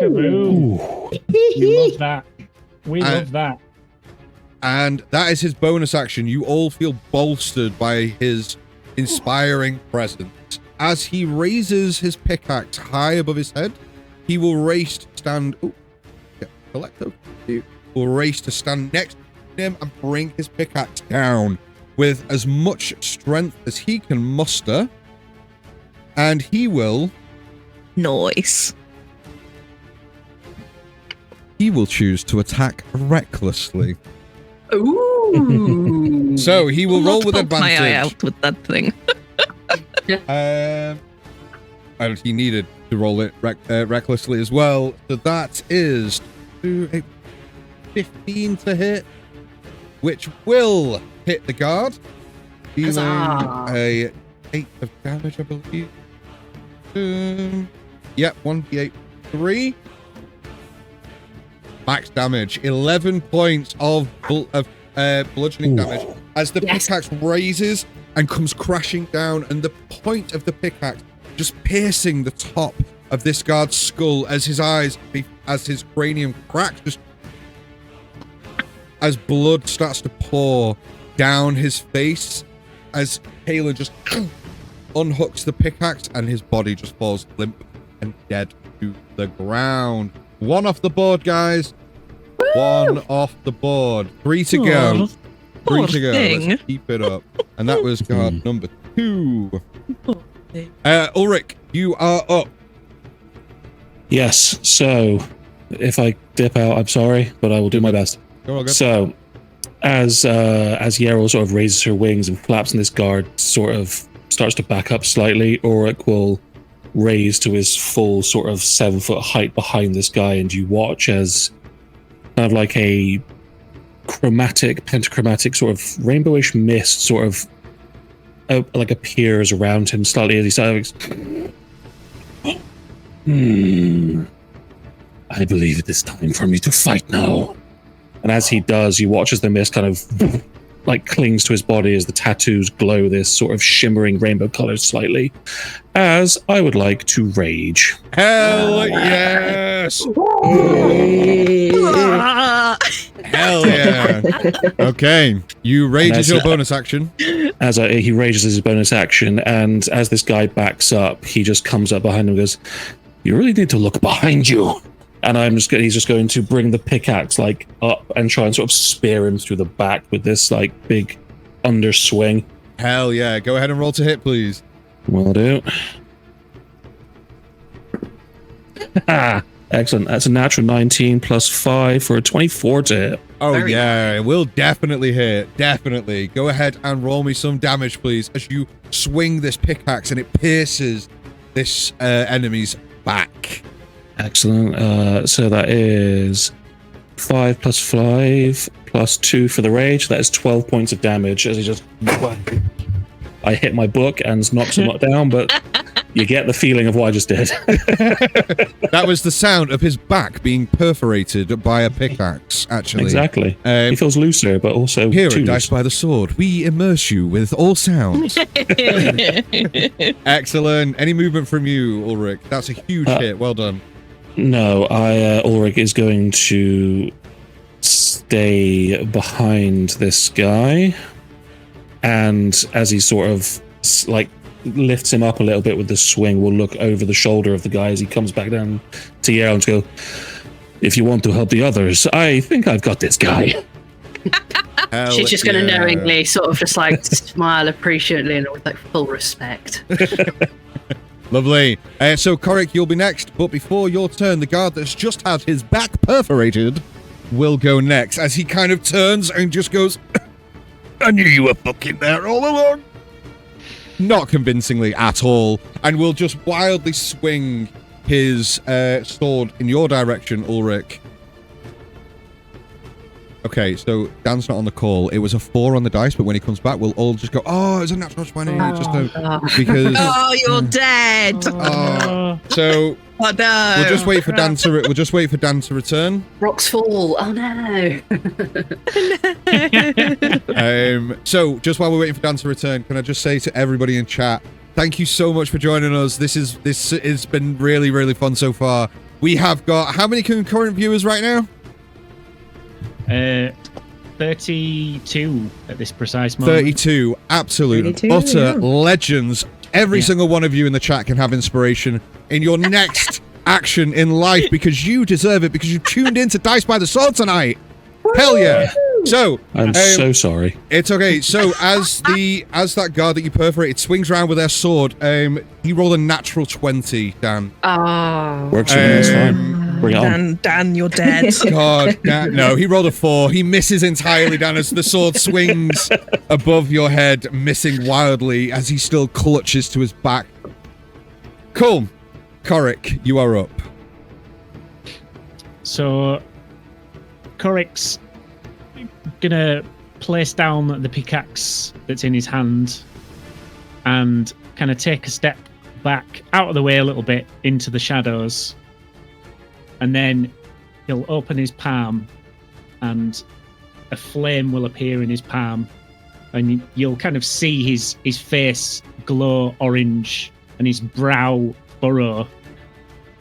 Kaboom. We love that. We love that. And that is his bonus action. You all feel bolstered by his Inspiring Presence. As he raises his pickaxe high above his head, he will race to stand... Oh, yeah, Collecto. He will race to stand next to him and bring his pickaxe down with as much strength as he can muster. And he will... Nice. He will choose to attack recklessly. Ooh. So he will roll with Not poke advantage. my eye out with that thing. And he needed to roll it recklessly as well. So that is 15 to hit, which will hit the guard, dealing a 8 of damage, I believe. Yep, 1d8 3. max damage. 11 points of bludgeoning damage as the pickaxe raises and comes crashing down, and the point of the pickaxe just piercing the top of this guard's skull as his cranium cracks, just as blood starts to pour down his face, as Kayla just unhooks the pickaxe and his body just falls limp and dead to the ground. 1 off the board, guys. 1 off the board. 3 to go. 3 to go. Let's keep it up. And that was guard number 2. Ulrich, you are up. Yes. So, if I dip out, I'm sorry, but I will do my best. So, as Yarrow sort of raises her wings and flaps, and this guard sort of starts to back up slightly, Ulrich will raise to his full sort of 7-foot height behind this guy, and you watch as kind of like a pentachromatic sort of rainbowish mist sort of like appears around him slightly as he starts. I believe it is time for me to fight now. And as he does, you watch as the mist kind of like clings to his body as the tattoos glow this sort of shimmering rainbow color slightly. As I would like to rage. Hell yes! Hell yeah! Okay, you rage as your bonus action. As he rages as his bonus action, and as this guy backs up, he just comes up behind him and goes, "You really need to look behind you." And he's just going to bring the pickaxe like up and try and sort of spear him through the back with this like big underswing. Hell yeah! Go ahead and roll to hit, please. Will do. Excellent. That's a natural 19 plus 5 for a 24 to hit. Oh yeah, it will definitely hit. Definitely. Go ahead and roll me some damage, please, as you swing this pickaxe and it pierces this enemy's back. Excellent. So that is 5 plus 5 plus 2 for the rage. That is 12 points of damage as he just... I hit my book and knocks him down, but you get the feeling of what I just did. That was the sound of his back being perforated by a pickaxe, actually. Exactly. He feels looser, but also here too at Dice by the Sword, we immerse you with all sounds. Excellent. Any movement from you, Ulrich? That's a huge hit. Well done. No, Ulrich is going to stay behind this guy, and as he sort of like lifts him up a little bit with the swing, we'll look over the shoulder of the guy as he comes back down to Yarrow and go, "If you want to help the others, I think I've got this guy." She's just going to knowingly sort of just like smile appreciatively and with like full respect. Lovely. So, Korik, you'll be next. But before your turn, the guard that's just had his back perforated will go next as he kind of turns and just goes, "I knew you were fucking there all along." Not convincingly at all. And will just wildly swing his sword in your direction, Ulrich. Okay, so Dan's not on the call. It was a 4 on the dice, but when he comes back, we'll all just go, "Oh, it was a natural 20." Because oh, you're dead. So oh no. We'll just wait for Dan to return. Rocks fall. Oh no. So just while we're waiting for Dan to return, can I just say to everybody in chat, thank you so much for joining us. This has been really, really fun so far. We have got how many concurrent viewers right now? 32 at this precise moment. 32 absolute utter legends. Every single one of you in the chat can have inspiration in your next action in life because you deserve it, because you tuned in to Dice by the Sword tonight. Hell yeah. So I'm so sorry. It's okay. So as that guard that you perforated swings around with their sword, he rolled a natural 20, Dan. Oh. Works for me, it's fine. Bring it on. Dan, you're dead. God, Dan, no, he rolled a 4. He misses entirely, Dan, as the sword swings above your head, missing wildly as he still clutches to his back. Cool. Korik, you are up. So, Korik's gonna place down the pickaxe that's in his hand and kind of take a step back out of the way a little bit into the shadows, and then he'll open his palm, and a flame will appear in his palm, and you'll kind of see his face glow orange and his brow furrow,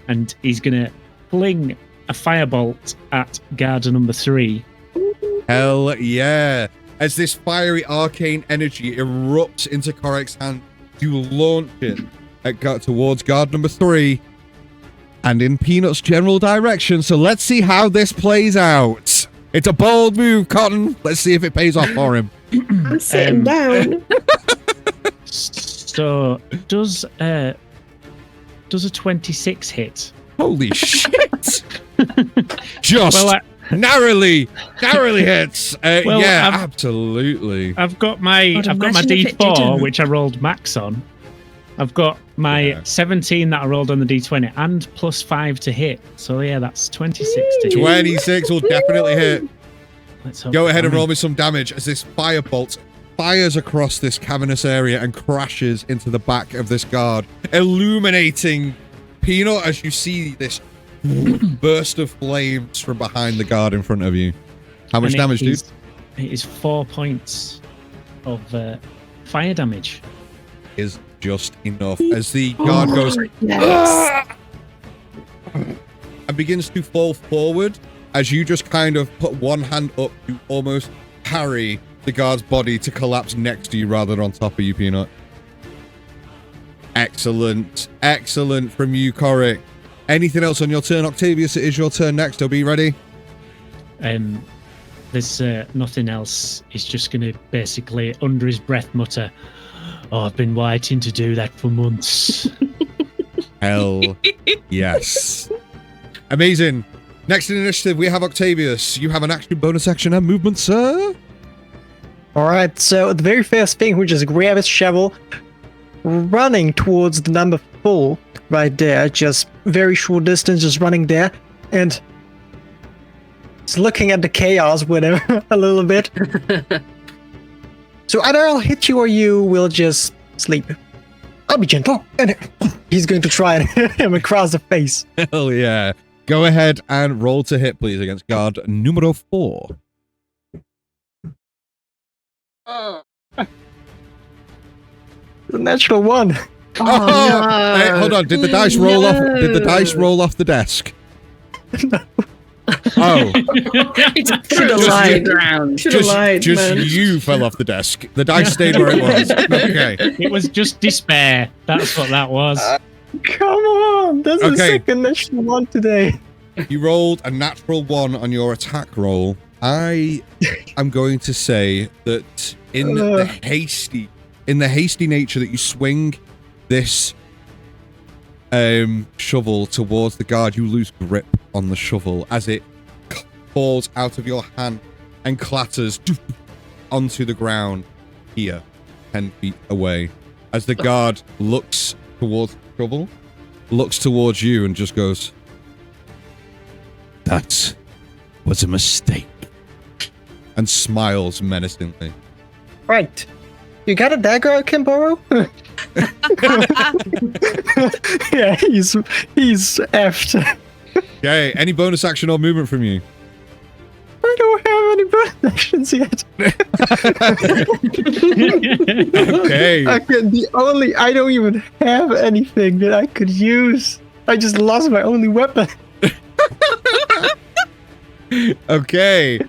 and he's gonna fling a firebolt at guard number 3. Hell yeah! As this fiery arcane energy erupts into Korek's hand, you launch it towards guard number 3, and in Peanut's general direction. So let's see how this plays out. It's a bold move, Cotton. Let's see if it pays off for him. I'm sitting down. So does a 26 hit? Holy shit! Just narrowly hits. Absolutely. I've got my D4, which I rolled max on. I've got my 17 that I rolled on the D20 and +5 to hit. So yeah, that's 26 to hit. 26 will definitely hit. Let's hope Go ahead and roll me some damage as this firebolt fires across this cavernous area and crashes into the back of this guard, illuminating Peanut as you see this burst of flames from behind the guard in front of you. How much damage, dude? It is 4 points of fire damage. Is just enough as the guard goes and begins to fall forward as you just kind of put one hand up to almost parry the guard's body to collapse next to you rather than on top of you, Peanut. Excellent from you, Korek. Anything else on your turn? Octavius, it is your turn next. I'll be ready. There's nothing else. He's just going to basically, under his breath, mutter, "Oh, I've been waiting to do that for months." Hell yes. Amazing. Next in initiative, we have Octavius. You have an action, bonus action, and movement, sir. Alright, so the very first thing, which is grab his shovel, running towards the number 4 right there, just very short distance, just running there, and just looking at the chaos with him a little bit. So either I'll hit you or you will just sleep. I'll be gentle. And he's going to try and hit him across the face. Hell yeah. Go ahead and roll to hit, please, against guard numero 4. The natural 1. Oh, no. Hey, hold on. Did the dice roll off? Did the dice roll off the desk? No. Oh. Should have lied. Should have lied, Just man. you fell off the desk. The dice stayed where it was. Okay. It was just despair. That's what that was. Come on. That's the Okay. second natural 1 today. You rolled a natural 1 on your attack roll. I am going to say that in the hasty nature that you swing this shovel towards the guard, you lose grip on the shovel as it falls out of your hand and clatters onto the ground here, 10 feet away. As the guard looks towards the shovel, looks towards you and just goes, "That was a mistake," and smiles menacingly. Right. You got a dagger I can borrow? Yeah, he's effed. Okay, any bonus action or movement from you? I don't have any bonus actions yet. Okay. I don't even have anything that I could use. I just lost my only weapon. Okay.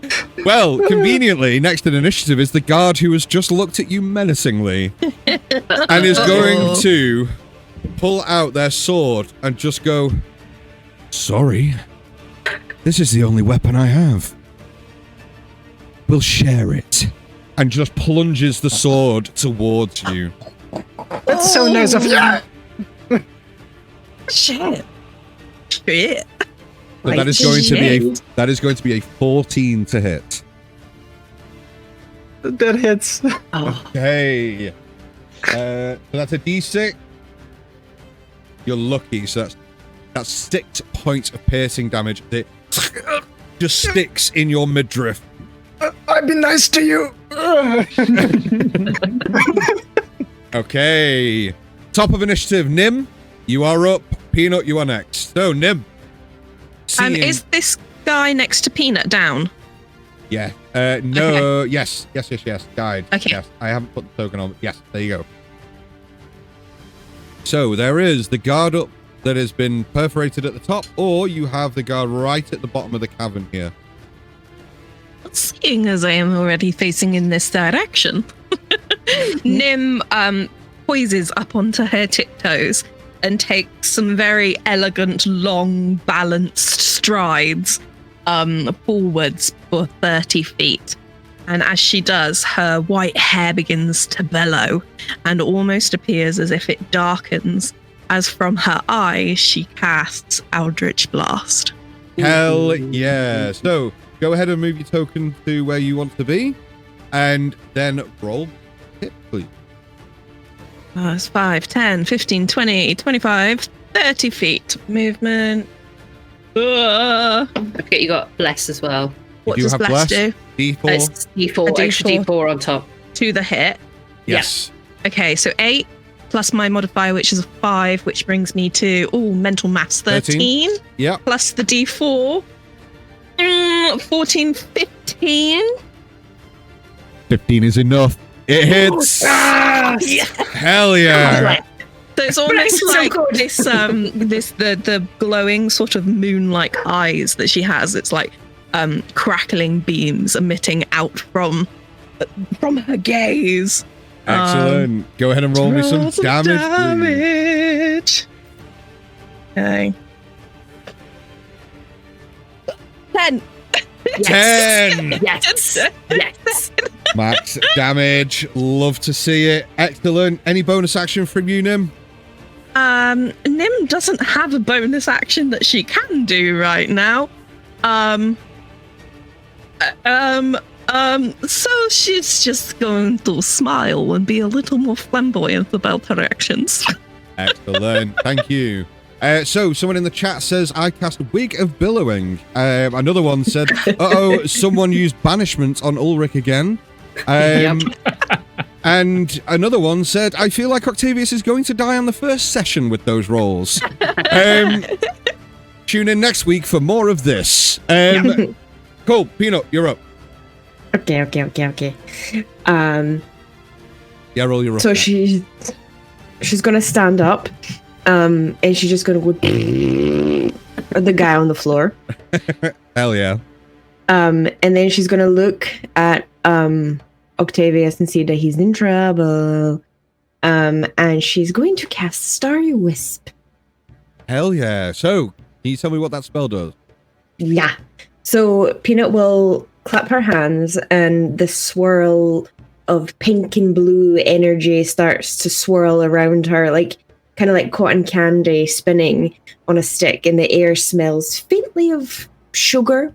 Well, conveniently, next in initiative is the guard who has just looked at you menacingly and is going to pull out their sword and just go, "Sorry, this is the only weapon I have. We'll share it." And just plunges the sword towards you. That's so nice of you. Shit. So that is going to be a 14 to hit. That hits. Okay. So that's a D6. You're lucky, so that's 6 points of piercing damage. It just sticks in your midriff. I've been nice to you. Okay. Top of initiative, Nim, you are up. Peanut, you are next. So, Nim. Is this guy next to Peanut down? Yeah. No. Yes. Guide. Okay. Yes. I haven't put the token on. Yes. There you go. So there is the guard up that has been perforated at the top, or you have the guard right at the bottom of the cavern here. Seeing as I am already facing in this direction, Nim poises up onto her tiptoes and takes some very elegant, long, balanced strides forwards for 30 feet. And as she does, her white hair begins to bellow and almost appears as if it darkens, as from her eyes she casts Eldritch Blast. Hell yeah. So go ahead and move your token to where you want to be, and then roll hit, please. That's 5, 10, 15, 20, 25, 30 feet. Movement. I forget you got bless as well. What You does have Bless do? D4. It's D4, A extra D4. D4 on top. To the hit. Yes. Okay, so 8 plus my modifier, which is a 5, which brings me to, mental maths, 13. Yeah. Plus the D4. 14, 15. 15 is enough. It hits. Hell yeah. So it's almost like this, the glowing sort of moon-like eyes that she has. It's like crackling beams emitting out from her gaze. Excellent. Go ahead and roll me some damage. Okay. 10. 10. Yes. Yes. Max damage. Love to see it. Excellent. Any bonus action from you, Nim? Nim doesn't have a bonus action that she can do right now. So she's just going to smile and be a little more flamboyant about her actions. Excellent. Thank you. So someone in the chat says, I cast Wig of Billowing. Another one said, someone used banishment on Ulrich again. And another one said, I feel like Octavius is going to die on the first session with those rolls. Tune in next week for more of this. Cool. Peanut, you're up. Okay. Yeah, roll your up. So she's gonna stand up, and she's just gonna go at the guy on the floor. Hell yeah. And then she's gonna look at Octavius and see that he's in trouble. And she's going to cast Starry Wisp. Hell yeah. So, can you tell me what that spell does? Yeah. So Peanut will clap her hands, and the swirl of pink and blue energy starts to swirl around her, like kind of like cotton candy spinning on a stick, and the air smells faintly of sugar.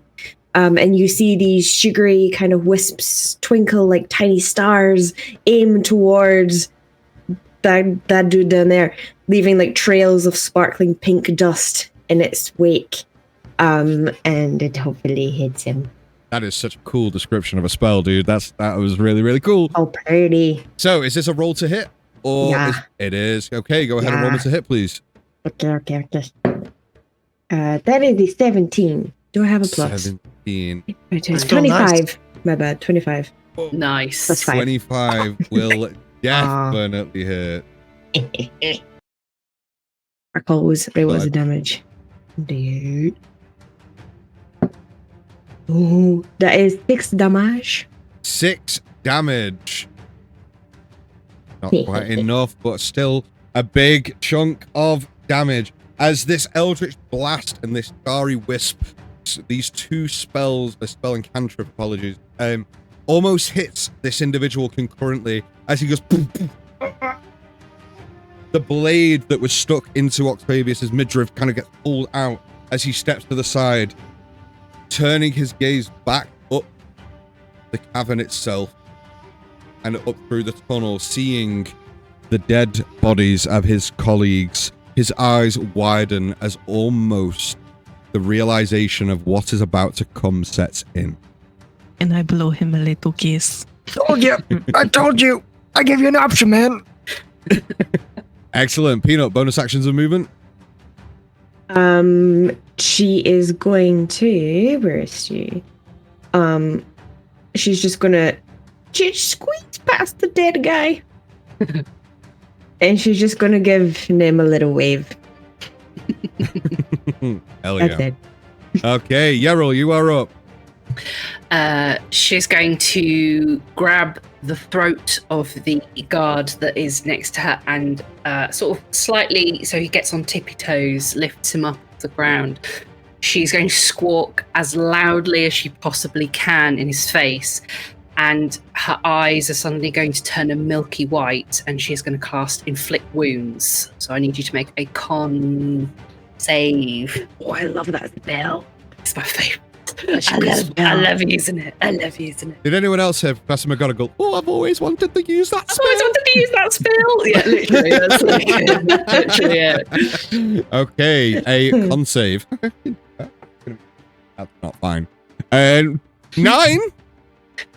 And you see these sugary kind of wisps twinkle like tiny stars, aim towards that dude down there, leaving like trails of sparkling pink dust in its wake. And it hopefully hits him. That is such a cool description of a spell, dude. That was really, really cool. Oh, pretty. So, is this a roll to hit? Or Yeah. It is. Okay, go ahead and roll me to hit, please. Okay. That is the 17. Do I have a plus? 17. It's Still 25. nice. My bad. 25. Nice. That's fine. 25 will definitely hit. Our call was it was the damage. Dude. Oh, that is 6 damage. 6 damage. Not quite enough, but still a big chunk of damage. As this Eldritch Blast and this Starry Wisp, these two spells, a spell and cantrip, apologies, almost hits this individual concurrently as he goes boom, boom. The blade that was stuck into Octavius's midriff kind of gets pulled out as he steps to the side, turning his gaze back up the cavern itself and up through the tunnel, seeing the dead bodies of his colleagues. His eyes widen as almost the realization of what is about to come sets in. And I blow him a little kiss. Told you. I told you. I gave you an option, man. Excellent. Peanut, bonus actions of movement? she is going to, where is she? She's just gonna squeeze past the dead guy. And she's just gonna give Nim a little wave. Hell yeah. That's it. Okay, Yeril, you are up. She's going to grab the throat of the guard that is next to her and sort of slightly, so he gets on tippy toes, lifts him up off the ground. She's going to squawk as loudly as she possibly can in his face, and her eyes are suddenly going to turn a milky white, and she's going to cast Inflict Wounds. So I need you to make a con save. Oh, I love that spell. It's my favourite. I love using it. Did anyone else have Professor McGonagall? Oh, I've always wanted to use that spell. Yeah, literally. That's literally it. Okay, a con save. That's not fine. 9?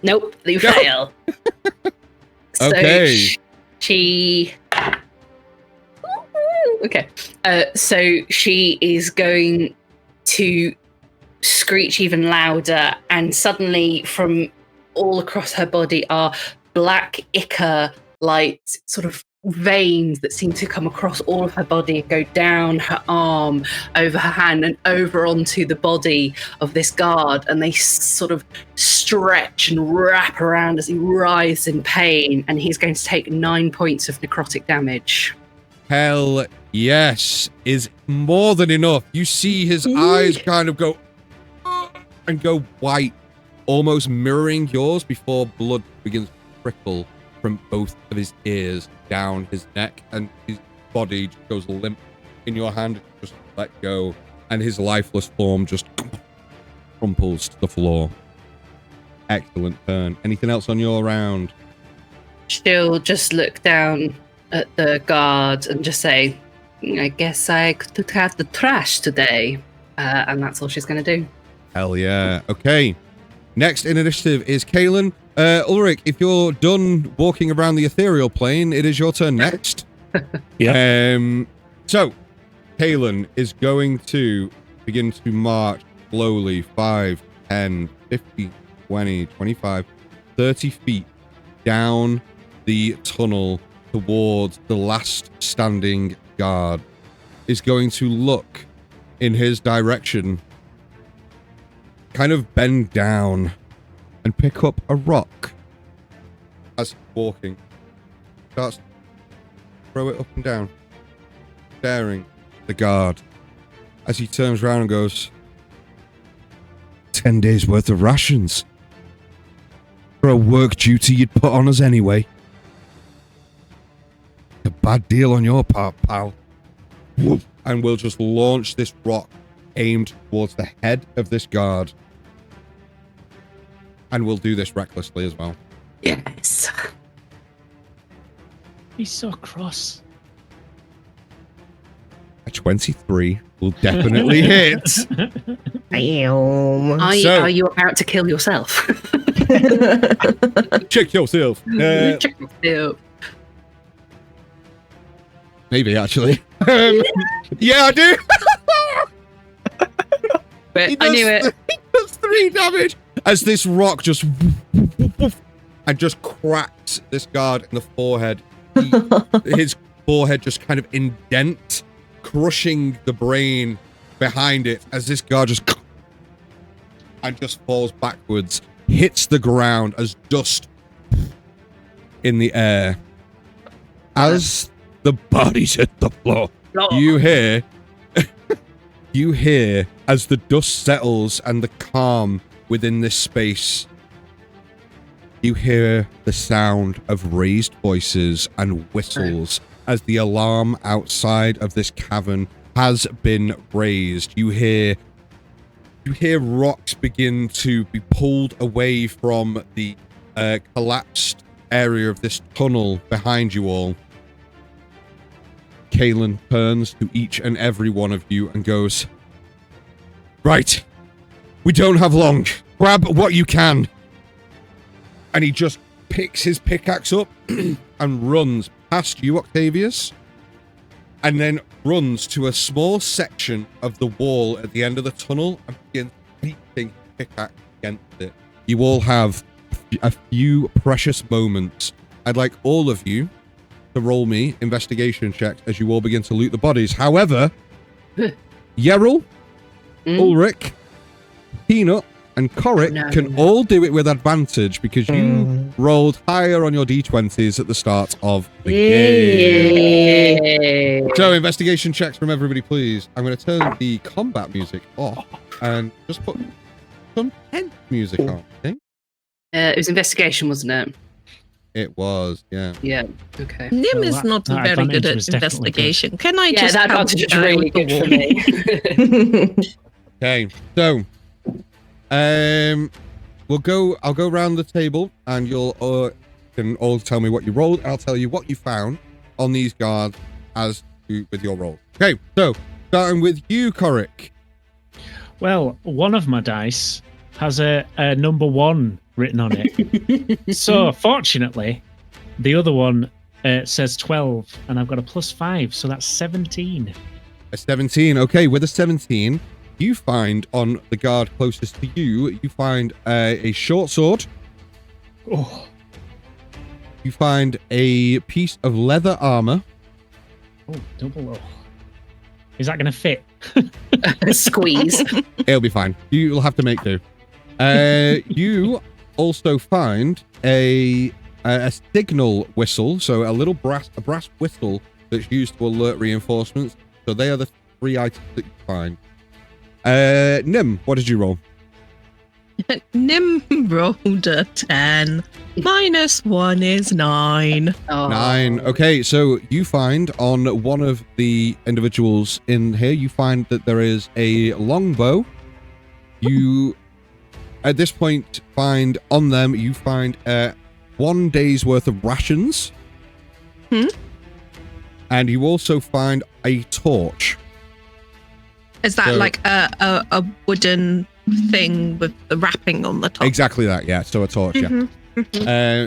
Nope, you fail. So Okay. she... Okay. So she is going to screech even louder, and suddenly from all across her body are black ichor like sort of veins that seem to come across all of her body and go down her arm, over her hand, and over onto the body of this guard, and they sort of stretch and wrap around as he writhes in pain, and he's going to take 9 points of necrotic damage. Hell yes, is more than enough. You see his eyes kind of go and go white, almost mirroring yours before blood begins to trickle from both of his ears down his neck, and his body just goes limp in your hand, just let go, and his lifeless form just crumples to the floor. Excellent turn. Anything else on your round? She'll just look down at the guard and just say, I guess I took out the trash today. And that's all she's going to do. Hell yeah. Okay. Next in initiative is Kaelin. Ulrich, if you're done walking around the ethereal plane, it is your turn next. Yeah. So, Kaelin is going to begin to march slowly 5, 10, 50, 20, 25, 30 feet down the tunnel towards the last standing guard. Is going to look in his direction, kind of bend down and pick up a rock as he's walking. Starts to throw it up and down, staring at the guard as he turns around and goes, 10 days worth of rations for a work duty you'd put on us anyway. A bad deal on your part, pal. And we'll just launch this rock aimed towards the head of this guard. And we'll do this recklessly as well. Yes. He's so cross. A 23 will definitely hit. Are you about to kill yourself? Check yourself. Check yourself. Maybe, actually. Yeah, I do. But I knew it. He does 3 damage as this rock just and just cracks this guard in the forehead. His forehead just kind of indent, crushing the brain behind it as this guard just and just falls backwards, hits the ground as dust in the air. As the bodies hit the floor, you hear as the dust settles and the calm within this space, you hear the sound of raised voices and whistles as the alarm outside of this cavern has been raised. You hear rocks begin to be pulled away from the collapsed area of this tunnel behind you all. Kaelin turns to each and every one of you and goes, right, we don't have long. Grab what you can. And he just picks his pickaxe up and runs past you, Octavius, and then runs to a small section of the wall at the end of the tunnel and begins beating pickaxe against it. You all have a few precious moments. I'd like all of you to roll me investigation checks as you all begin to loot the bodies. However, Yeril, Ulrich, Peanut, and Korik can all do it with advantage because you rolled higher on your d20s at the start of the game. So, investigation checks from everybody, please. I'm going to turn the combat music off and just put some tense music on. Okay? It was investigation, wasn't it? It was, yeah. Yeah, okay. Nim is not very good at investigation. Can I just that advantage is really good for me. Okay, so I'll go around the table and you'll can all tell me what you rolled. I'll tell you what you found on these guards as to, with your roll. Okay, so starting with you, Korik. Well, one of my dice has a number 1 written on it. So, fortunately, the other one says 12, and I've got a +5, so that's 17. A 17. Okay, with a 17, you find on the guard closest to you, you find a short sword. Oh. You find a piece of leather armor. Oh, double O. Is that going to fit? Squeeze. It'll be fine. You'll have to make do. You also find a signal whistle, so a little brass whistle that's used to alert reinforcements. So they are the 3 items that you find. Nim, what did you roll? Nim rolled a 10. -1 is 9. 9. Okay, so you find on one of the individuals in here, you find that there is a longbow. You, at this point, find on them, you find 1 day's worth of rations. And you also find a torch. Is that like a wooden thing with the wrapping on the top? Exactly that, yeah. So a torch, yeah.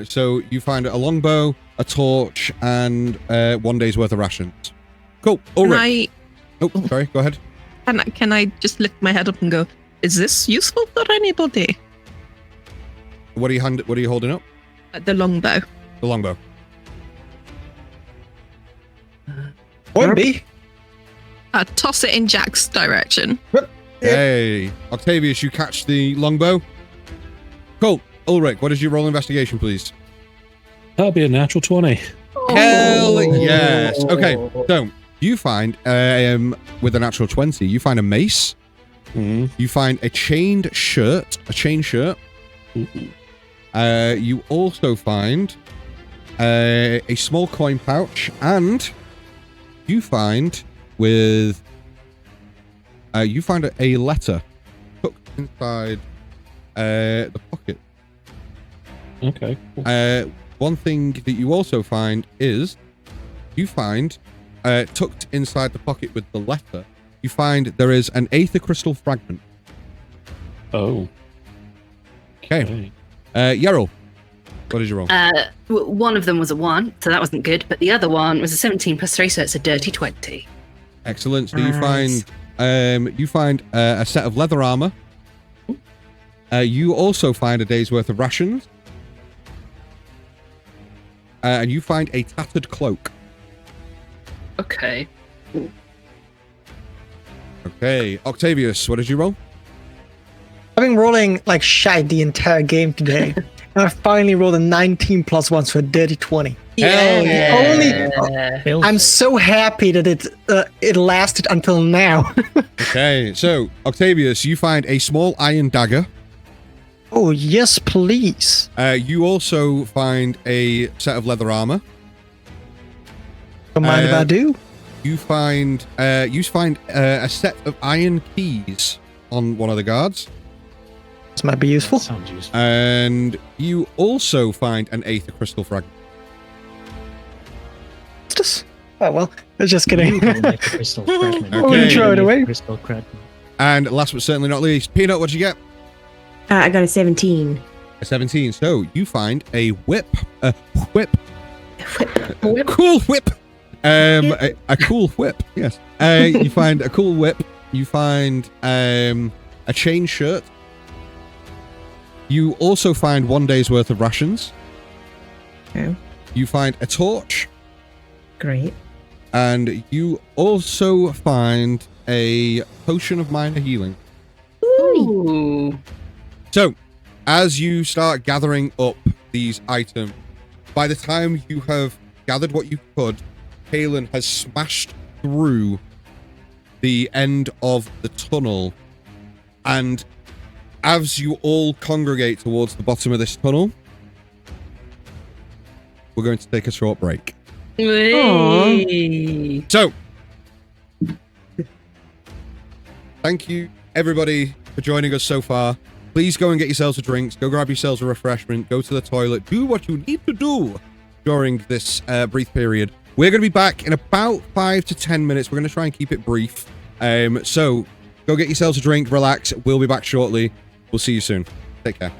So you find a longbow, a torch, and 1 day's worth of rations. Cool. All right. Oh, sorry. Go ahead. Can I just lift my head up and go, is this useful for anybody? What are you holding up? The longbow. The longbow. Would be. Toss it in Jack's direction. Hey, Octavius, you catch the longbow. Cool. Ulrich, what is your roll investigation, please? That'll be a natural 20. Hell yes. Okay, so you find, with a natural 20, you find a mace. You find a chain shirt. You also find a small coin pouch, and you find a letter tucked inside the pocket. Okay. Cool. One thing that you also find is you find tucked inside the pocket with the letter, you find there is an aether crystal fragment. Oh. Okay. Yeril, what did you roll? One of them was a 1, so that wasn't good, but the other one was a 17 + 3, so it's a dirty 20. Excellent. So you find a set of leather armor. You also find a day's worth of rations. And you find a tattered cloak. Okay. Okay. Octavius, what did you roll? I've been rolling like shite the entire game today. And I finally rolled a 19 + 1, so a dirty 20. Hell yeah. I'm so happy that it lasted until now. Okay, so Octavius, you find a small iron dagger. Oh, yes, please. You also find a set of leather armor. Don't mind if I do. You find a set of iron keys on one of the guards. This might be useful. That sounds useful. And you also find an aether crystal fragment. What's this? Oh, well, just kidding. Crystal fragment. Okay. Throw it away. Crystal fragment. And last but certainly not least, Peanut, what'd you get? I got a 17. A 17. So you find a whip. Cool whip. A cool whip. Yes. You find a cool whip. You find a chain shirt. You also find 1 day's worth of rations. Okay. You find a torch. Great. And you also find a potion of minor healing. Ooh. So, as you start gathering up these items, by the time you have gathered what you could, Kalen has smashed through the end of the tunnel. And as you all congregate towards the bottom of this tunnel, we're going to take a short break. Whee. So, thank you, everybody, for joining us so far. Please go and get yourselves a drink. Go grab yourselves a refreshment. Go to the toilet. Do what you need to do during this brief period. We're going to be back in about 5 to 10 minutes. We're going to try and keep it brief. So, go get yourselves a drink. Relax. We'll be back shortly. We'll see you soon. Take care.